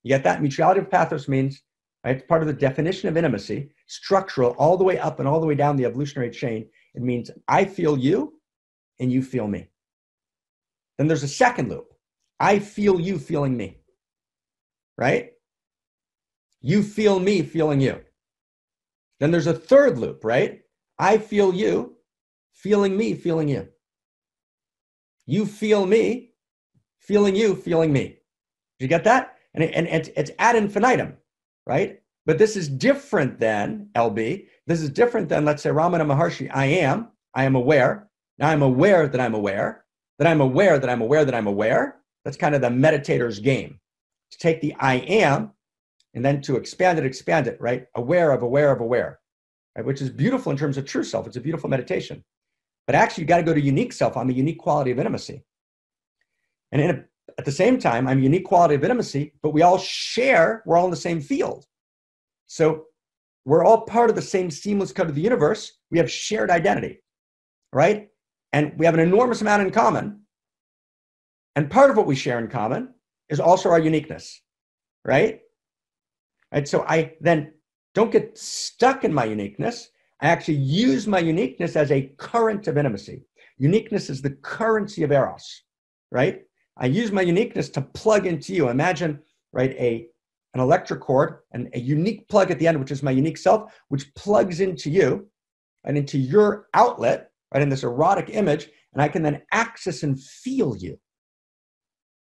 You get that? Mutuality of pathos means, right, it's part of the definition of intimacy, structural, all the way up and all the way down the evolutionary chain. It means I feel you and you feel me. Then there's a second loop. I feel you feeling me, right? You feel me feeling you. Then there's a third loop, right? I feel you feeling me feeling you. You feel me, feeling you, feeling me. Did you get that? And it's ad infinitum, right? But this is different than, LB, this is different than, let's say, Ramana Maharshi, I am aware. Now I'm aware that I'm aware, that I'm aware that I'm aware that I'm aware. That's kind of the meditator's game. To take the I am and then to expand it, right? Aware of aware of aware, right? Which is beautiful in terms of true self. It's a beautiful meditation. But actually, you got to go to unique self. I'm a unique quality of intimacy. And at the same time, I'm a unique quality of intimacy, but we all share, we're all in the same field. So we're all part of the same seamless code of the universe. We have shared identity, right? And we have an enormous amount in common. And part of what we share in common is also our uniqueness, right? Right. So I then don't get stuck in my uniqueness. I actually use my uniqueness as a current of intimacy. Uniqueness is the currency of Eros, right? I use my uniqueness to plug into you. Imagine, right, an electric cord and a unique plug at the end, which is my unique self, which plugs into you and into your outlet, right, in this erotic image, and I can then access and feel you.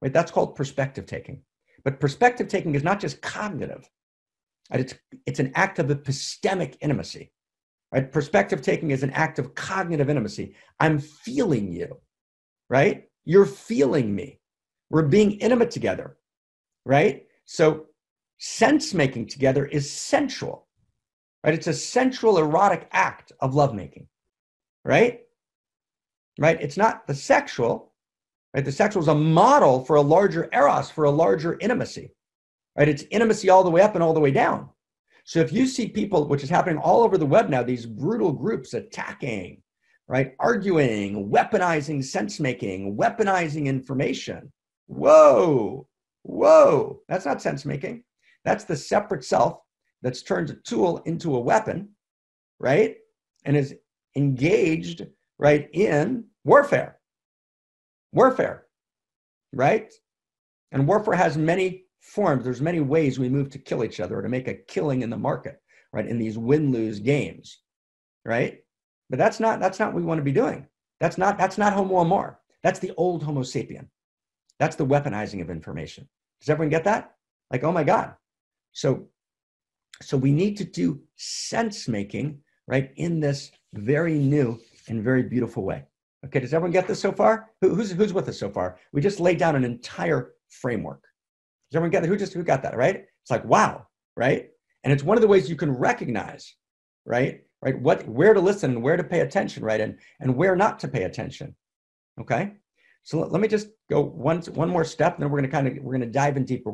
Right? That's called perspective taking. But perspective taking is not just cognitive. Right? It's an act of epistemic intimacy. Right? Perspective taking is an act of cognitive intimacy. I'm feeling you, right? You're feeling me. We're being intimate together, right? So sense making together is sensual, right? It's a sensual erotic act of lovemaking, right? Right? It's not the sexual, right? The sexual is a model for a larger eros, for a larger intimacy, right? It's intimacy all the way up and all the way down. So if you see people, which is happening all over the web now, these brutal groups attacking, right? Arguing, weaponizing sense-making, weaponizing information. Whoa, that's not sense-making. That's the separate self that's turned a tool into a weapon, right? And is engaged, right, in warfare, right? And warfare has many forms. There's many ways we move to kill each other or to make a killing in the market, right? In these win-lose games, right? But that's not what we want to be doing. That's not Homo amor. That's the old Homo sapien. That's the weaponizing of information. Does everyone get that? Like, oh my God. So we need to do sense making, right, in this very new and very beautiful way. Okay, does everyone get this so far? Who's with us so far? We just laid down an entire framework. Does everyone get that? Who got that, right? It's like, wow, right? And it's one of the ways you can recognize, right, where to listen and where to pay attention, right, and where not to pay attention. Okay, so let me just go one more step, and then we're gonna dive in deeper.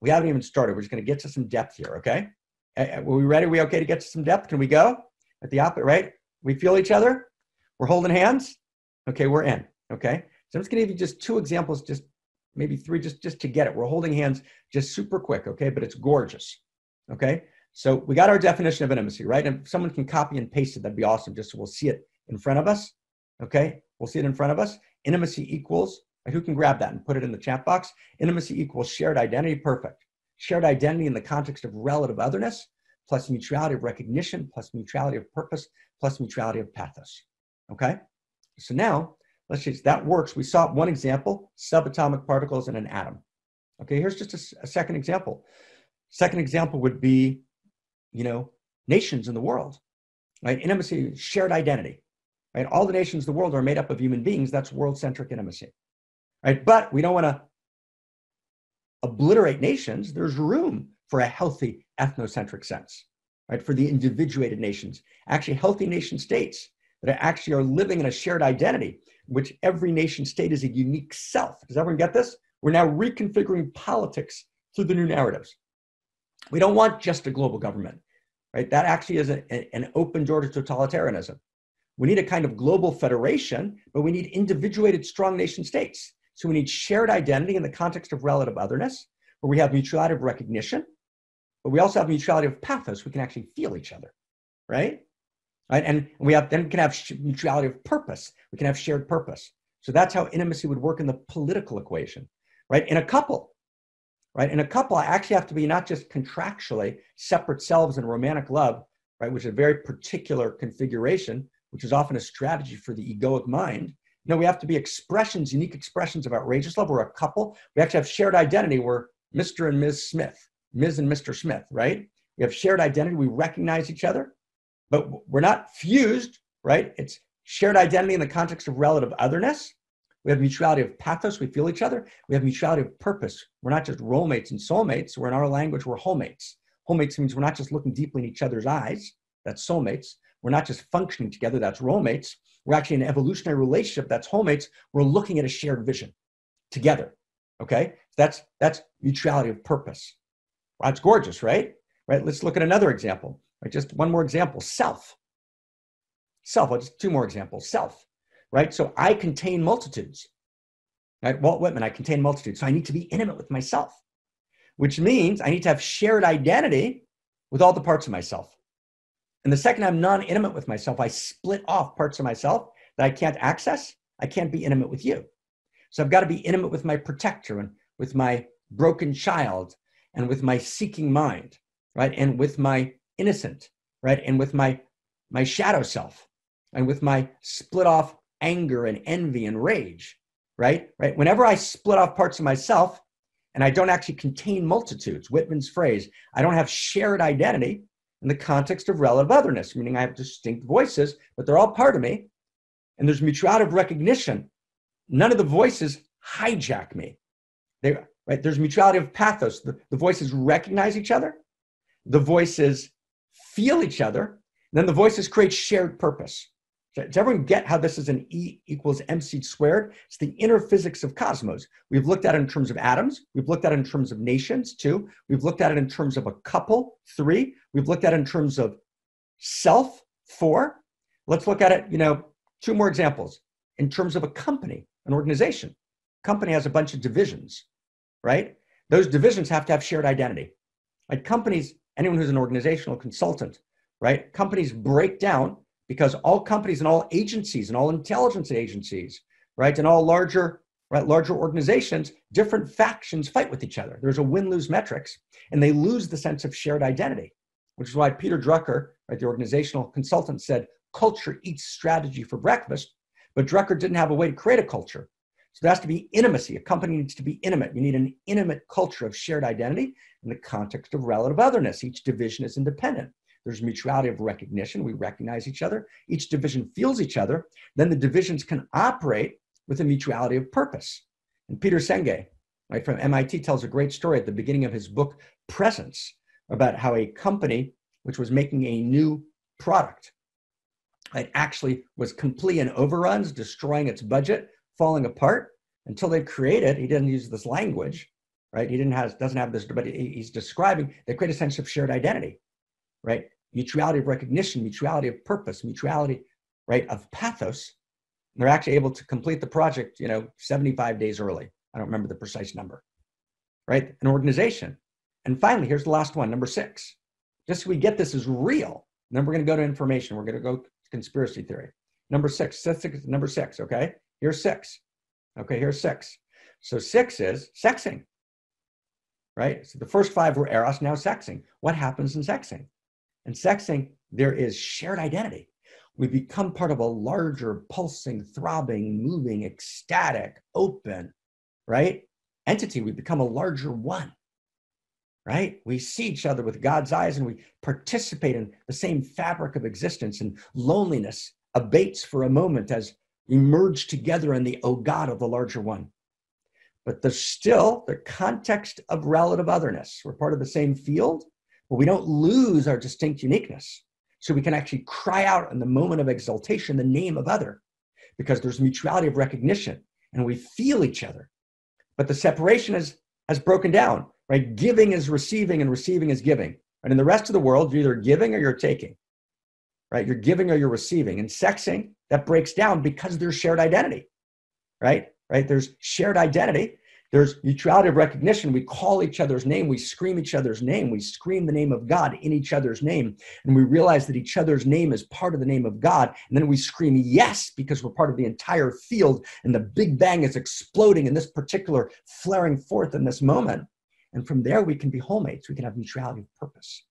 We haven't even started. We're just gonna get to some depth here. Okay, are we ready? Are we okay to get to some depth? Can we go at the opposite? Right? We feel each other. We're holding hands. Okay, we're in. Okay, so I'm just gonna give you just two examples, just maybe three, just to get it. We're holding hands just super quick, okay? But it's gorgeous, okay? So we got our definition of intimacy, right? And if someone can copy and paste it, that'd be awesome, just so we'll see it in front of us, okay? We'll see it in front of us. Intimacy equals, right? Who can grab that and put it in the chat box? Intimacy equals shared identity, perfect. Shared identity in the context of relative otherness, plus mutuality of recognition, plus mutuality of purpose, plus mutuality of pathos, okay? So now, let's see, that works. We saw one example, subatomic particles in an atom. Okay, here's just a second example. Second example would be, nations in the world, right? Intimacy, shared identity, right? All the nations of the world are made up of human beings. That's world-centric intimacy, right? But we don't want to obliterate nations. There's room for a healthy ethnocentric sense, right? For the individuated nations, actually healthy nation states that actually are living in a shared identity, which every nation state is a unique self. Does everyone get this? We're now reconfiguring politics through the new narratives. We don't want just a global government, right? That actually is an open door to totalitarianism. We need a kind of global federation, but we need individuated strong nation states. So we need shared identity in the context of relative otherness, where we have mutuality of recognition, but we also have mutuality of pathos. We can actually feel each other, right? Right? And we can have mutuality of purpose. We can have shared purpose. So that's how intimacy would work in the political equation, right? In a couple, right? In a couple, I actually have to be not just contractually separate selves in romantic love, right? Which is a very particular configuration, which is often a strategy for the egoic mind. No, we have to be expressions, unique expressions of outrageous love. We're a couple. We actually have shared identity. We're Mr. and Ms. Smith, Ms. and Mr. Smith, right? We have shared identity. We recognize each other. But we're not fused, right? It's shared identity in the context of relative otherness. We have mutuality of pathos. We feel each other. We have mutuality of purpose. We're not just role mates and soulmates. We're in our language, we're wholemates. Wholemates means we're not just looking deeply in each other's eyes. That's soulmates. We're not just functioning together. That's role mates. We're actually in an evolutionary relationship. That's wholemates. We're looking at a shared vision together, okay? That's mutuality of purpose. Well, that's gorgeous, right? right? Let's look at another example, right? Just one more example, self. Just two more examples, self, right? So I contain multitudes, right? Walt Whitman, I contain multitudes. So I need to be intimate with myself, which means I need to have shared identity with all the parts of myself. And the second I'm non-intimate with myself, I split off parts of myself that I can't access. I can't be intimate with you. So I've got to be intimate with my protector and with my broken child and with my seeking mind, right? And with my innocent, right? And with my shadow self and with my split off anger and envy and rage, right? Whenever I split off parts of myself and I don't actually contain multitudes, Whitman's phrase, I don't have shared identity in the context of relative otherness, meaning I have distinct voices, but they're all part of me. And there's mutuality of recognition. None of the voices hijack me. There's mutuality of pathos. The voices recognize each other. The voices feel each other. And then the voices create shared purpose. Does everyone get how this is an E equals mc squared? It's the inner physics of cosmos. We've looked at it in terms of atoms. We've looked at it in terms of nations, 2. We've looked at it in terms of a couple, 3. We've looked at it in terms of self, 4. Let's look at it, 2 more examples. In terms of a company, an organization. Company has a bunch of divisions, right? Those divisions have to have shared identity. Like companies, anyone who's an organizational consultant, right? Companies break down because all companies and all agencies and all intelligence agencies, right? And all larger organizations, different factions fight with each other. There's a win-lose metrics, and they lose the sense of shared identity, which is why Peter Drucker, right, the organizational consultant, said, culture eats strategy for breakfast, but Drucker didn't have a way to create a culture. So there has to be intimacy. A company needs to be intimate. You need an intimate culture of shared identity in the context of relative otherness. Each division is independent. There's mutuality of recognition. We recognize each other. Each division feels each other. Then the divisions can operate with a mutuality of purpose. And Peter Senge, right, from MIT, tells a great story at the beginning of his book, Presence, about how a company which was making a new product, it actually was complete in overruns, destroying its budget, falling apart until they created, he didn't use this language, right? Doesn't have this, but he's describing, they create a sense of shared identity, right? Mutuality of recognition, mutuality of purpose, mutuality, right, of pathos. And they're actually able to complete the project, 75 days early. I don't remember the precise number, right? An organization. And finally, here's the last one, number 6. Just so we get this is real. And then we're going to go to information. We're going to go to conspiracy theory. Number 6, number 6, okay? Here's 6. Okay, here's 6. So 6 is sexing, right? So the first 5 were eros, now sexing. What happens in sexing? In sexing, there is shared identity. We become part of a larger, pulsing, throbbing, moving, ecstatic, open, right, entity. We become a larger one, right? We see each other with God's eyes and we participate in the same fabric of existence, and loneliness abates for a moment as we merge together in the oh God of the larger one. But there's still the context of relative otherness. We're part of the same field, but we don't lose our distinct uniqueness. So we can actually cry out in the moment of exaltation the name of other, because there's mutuality of recognition and we feel each other. But the separation has broken down, right? Giving is receiving and receiving is giving. And in the rest of the world, you're either giving or you're taking, right? You're giving or you're receiving. And sexing, that breaks down because there's shared identity, right? There's shared identity. There's mutuality of recognition. We call each other's name. We scream each other's name. We scream the name of God in each other's name. And we realize that each other's name is part of the name of God. And then we scream yes, because we're part of the entire field. And the Big Bang is exploding in this particular flaring forth in this moment. And from there, we can be wholemates. We can have mutuality of purpose.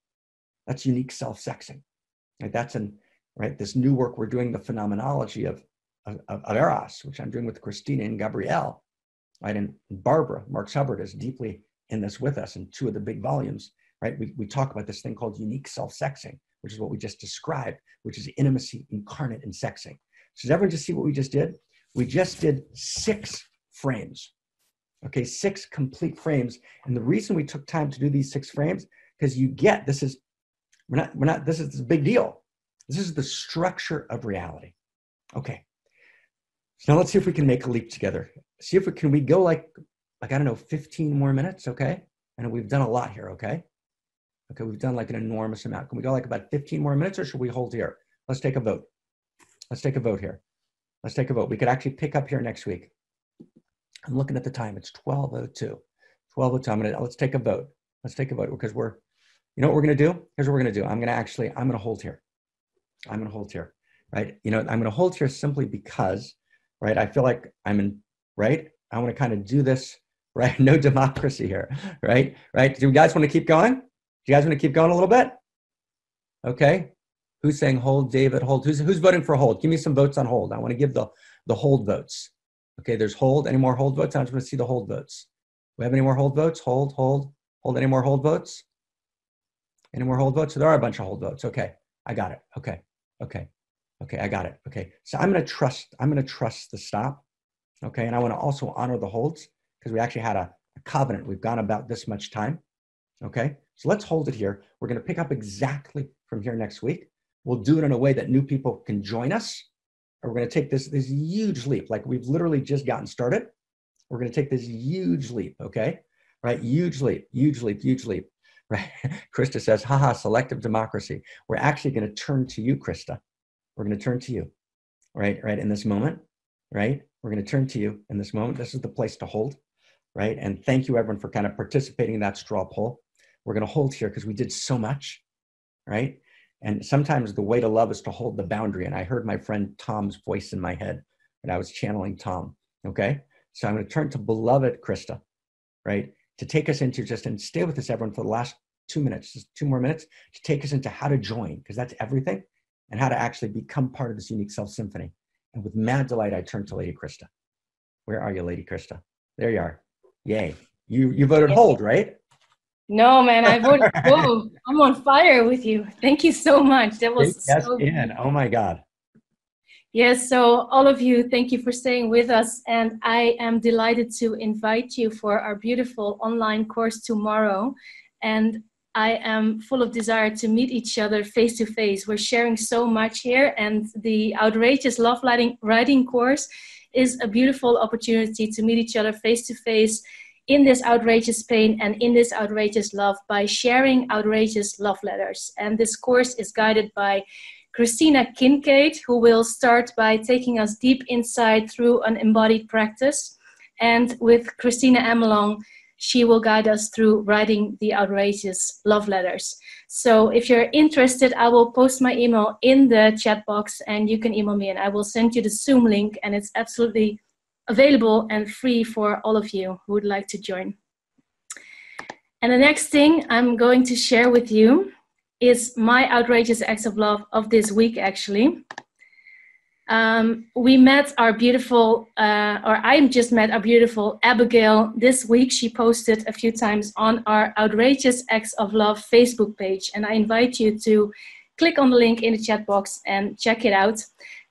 That's unique self-sexing. Right? That's this new work we're doing, the phenomenology of Eros, which I'm doing with Kristina and Gabrielle. Right, and Barbara, Marx Hubbard, is deeply in this with us in 2 of the big volumes. Right, we talk about this thing called unique self-sexing, which is what we just described, which is intimacy incarnate in sexing. So does everyone just see what we just did? We just did 6 frames. Okay, 6 complete frames. And the reason we took time to do these 6 frames, because you get this is a big deal. This is the structure of reality. Okay. So now let's see if we can make a leap together. See if we go like I don't know, 15 more minutes, okay? I know we've done a lot here, okay? Okay, we've done like an enormous amount. Can we go like about 15 more minutes, or should we hold here? Let's take a vote. Let's take a vote here. Let's take a vote. We could actually pick up here next week. I'm looking at the time. It's 12:02. 12:02. Let's take a vote. Let's take a vote because you know what we're going to do? Here's what we're going to do. I'm going to hold here. I'm going to hold here, right? You know, I'm going to hold here simply because, right? I feel like right? I want to kind of do this, right? No democracy here, right? Right? Do you guys want to keep going? Do you guys want to keep going a little bit? Okay. Who's saying hold, David, hold? Who's voting for hold? Give me some votes on hold. I want to give the hold votes. Okay, there's hold. Any more hold votes? I just want to see the hold votes. We have any more hold votes? Hold. Any more hold votes? Any more hold votes? So there are a bunch of hold votes. Okay, I got it. Okay, I got it. Okay, so I'm gonna trust the stop. Okay, and I want to also honor the holds because we actually had a covenant. We've gone about this much time. Okay, so let's hold it here. We're gonna pick up exactly from here next week. We'll do it in a way that new people can join us. Or we're gonna take this huge leap. Like we've literally just gotten started. We're gonna take this huge leap, okay? Right, huge leap, right? Krista says, haha, selective democracy. We're actually gonna turn to you, Krista. We're gonna turn to you, right, in this moment, right? We're gonna turn to you in this moment. This is the place to hold, right? And thank you everyone for kind of participating in that straw poll. We're gonna hold here because we did so much, right? And sometimes the way to love is to hold the boundary. And I heard my friend Tom's voice in my head and I was channeling Tom, okay? So I'm gonna turn to beloved Krista, right? To take us into and stay with us everyone for the last 2 minutes, just 2 more minutes, to take us into how to join, because that's everything, and how to actually become part of this unique self symphony. And with mad delight, I turn to Lady Krista. Where are you, Lady Krista? There you are. Yay. You voted hold, right? No, man, I voted both. I'm on fire with you. Thank you so much. That was so good. Oh my God. Yes, so all of you, thank you for staying with us. And I am delighted to invite you for our beautiful online course tomorrow. And I am full of desire to meet each other face to face. We're sharing so much here, and the Outrageous Love Writing course is a beautiful opportunity to meet each other face to face in this outrageous pain and in this outrageous love by sharing outrageous love letters. And this course is guided by Kristina Kincaid, who will start by taking us deep inside through an embodied practice. And with Kristina Amelong, she will guide us through writing the outrageous love letters. So if you're interested, I will post my email in the chat box and you can email me and I will send you the Zoom link, and it's absolutely available and free for all of you who would like to join. And the next thing I'm going to share with you is my outrageous acts of love of this week, actually. We met our beautiful, I just met our beautiful Abigail this week. She posted a few times on our Outrageous Acts of Love Facebook page, and I invite you to click on the link in the chat box and check it out.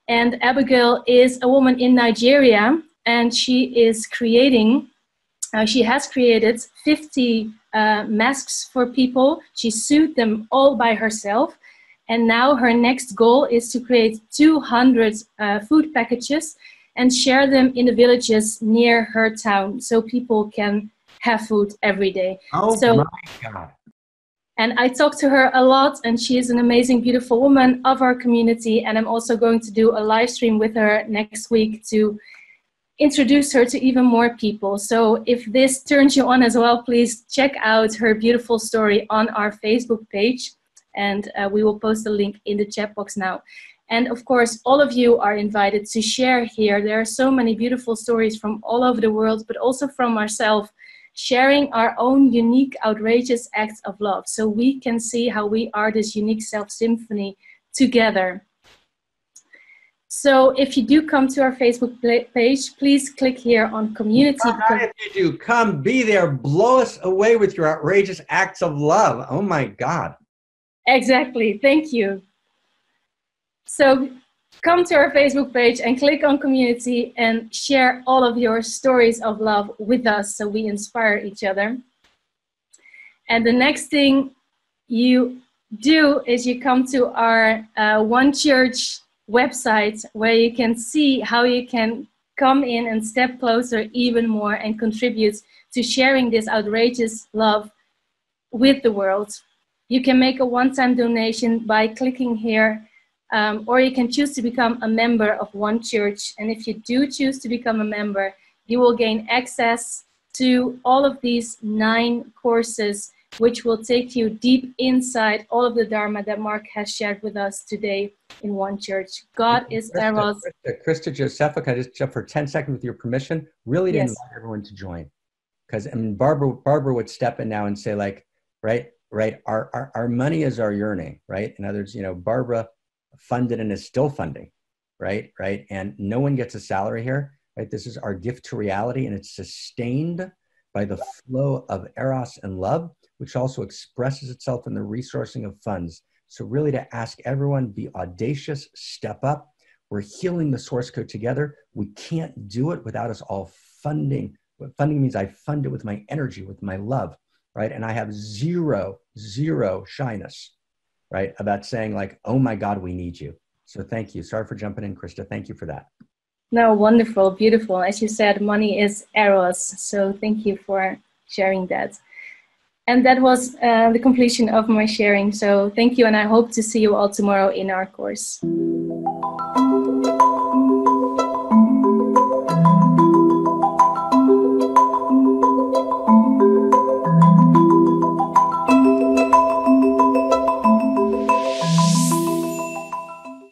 And Abigail is a woman in Nigeria, and she is creating, she has created 50 masks for people. She sewed them all by herself. And now her next goal is to create 200 food packages and share them in the villages near her town so people can have food every day. Oh so, my God. And I talked to her a lot, and she is an amazing, beautiful woman of our community. And I'm also going to do a live stream with her next week to introduce her to even more people. So if this turns you on as well, please check out her beautiful story on our Facebook page. And we will post the link in the chat box now. And of course, all of you are invited to share here. There are so many beautiful stories from all over the world, but also from ourselves, sharing our own unique, outrageous acts of love. So we can see how we are this unique self-symphony together. So if you do come to our Facebook page, please click here on community. If you do, come be there. Blow us away with your outrageous acts of love. Oh my God. Exactly. Thank you. So come to our Facebook page and click on community and share all of your stories of love with us so we inspire each other. And the next thing you do is you come to our One Church website where you can see how you can come in and step closer even more and contribute to sharing this outrageous love with the world. You can make a one-time donation by clicking here, or you can choose to become a member of One Church. And if you do choose to become a member, you will gain access to all of these 9 courses, which will take you deep inside all of the Dharma that Marc has shared with us today in One Church. God is Eros. Krista, Josepha, can I just jump for 10 seconds with your permission? Really to Yes. invite everyone to join. Because Barbara would step in now and say, like, right, our money is our yearning, right? In other words, Barbara funded and is still funding, right? And no one gets a salary here, right? This is our gift to reality, and it's sustained by the flow of eros and love, which also expresses itself in the resourcing of funds. So really to ask everyone, be audacious, step up. We're healing the source code together. We can't do it without us all funding. What funding means, I fund it with my energy, with my love, right? And I have zero shyness, right, about saying like, oh my God, we need you. So thank you. Sorry for jumping in, Krista. Thank you for that. No, wonderful, beautiful. As you said, money is eros. So thank you for sharing that. And that was the completion of my sharing. So thank you, and I hope to see you all tomorrow in our course.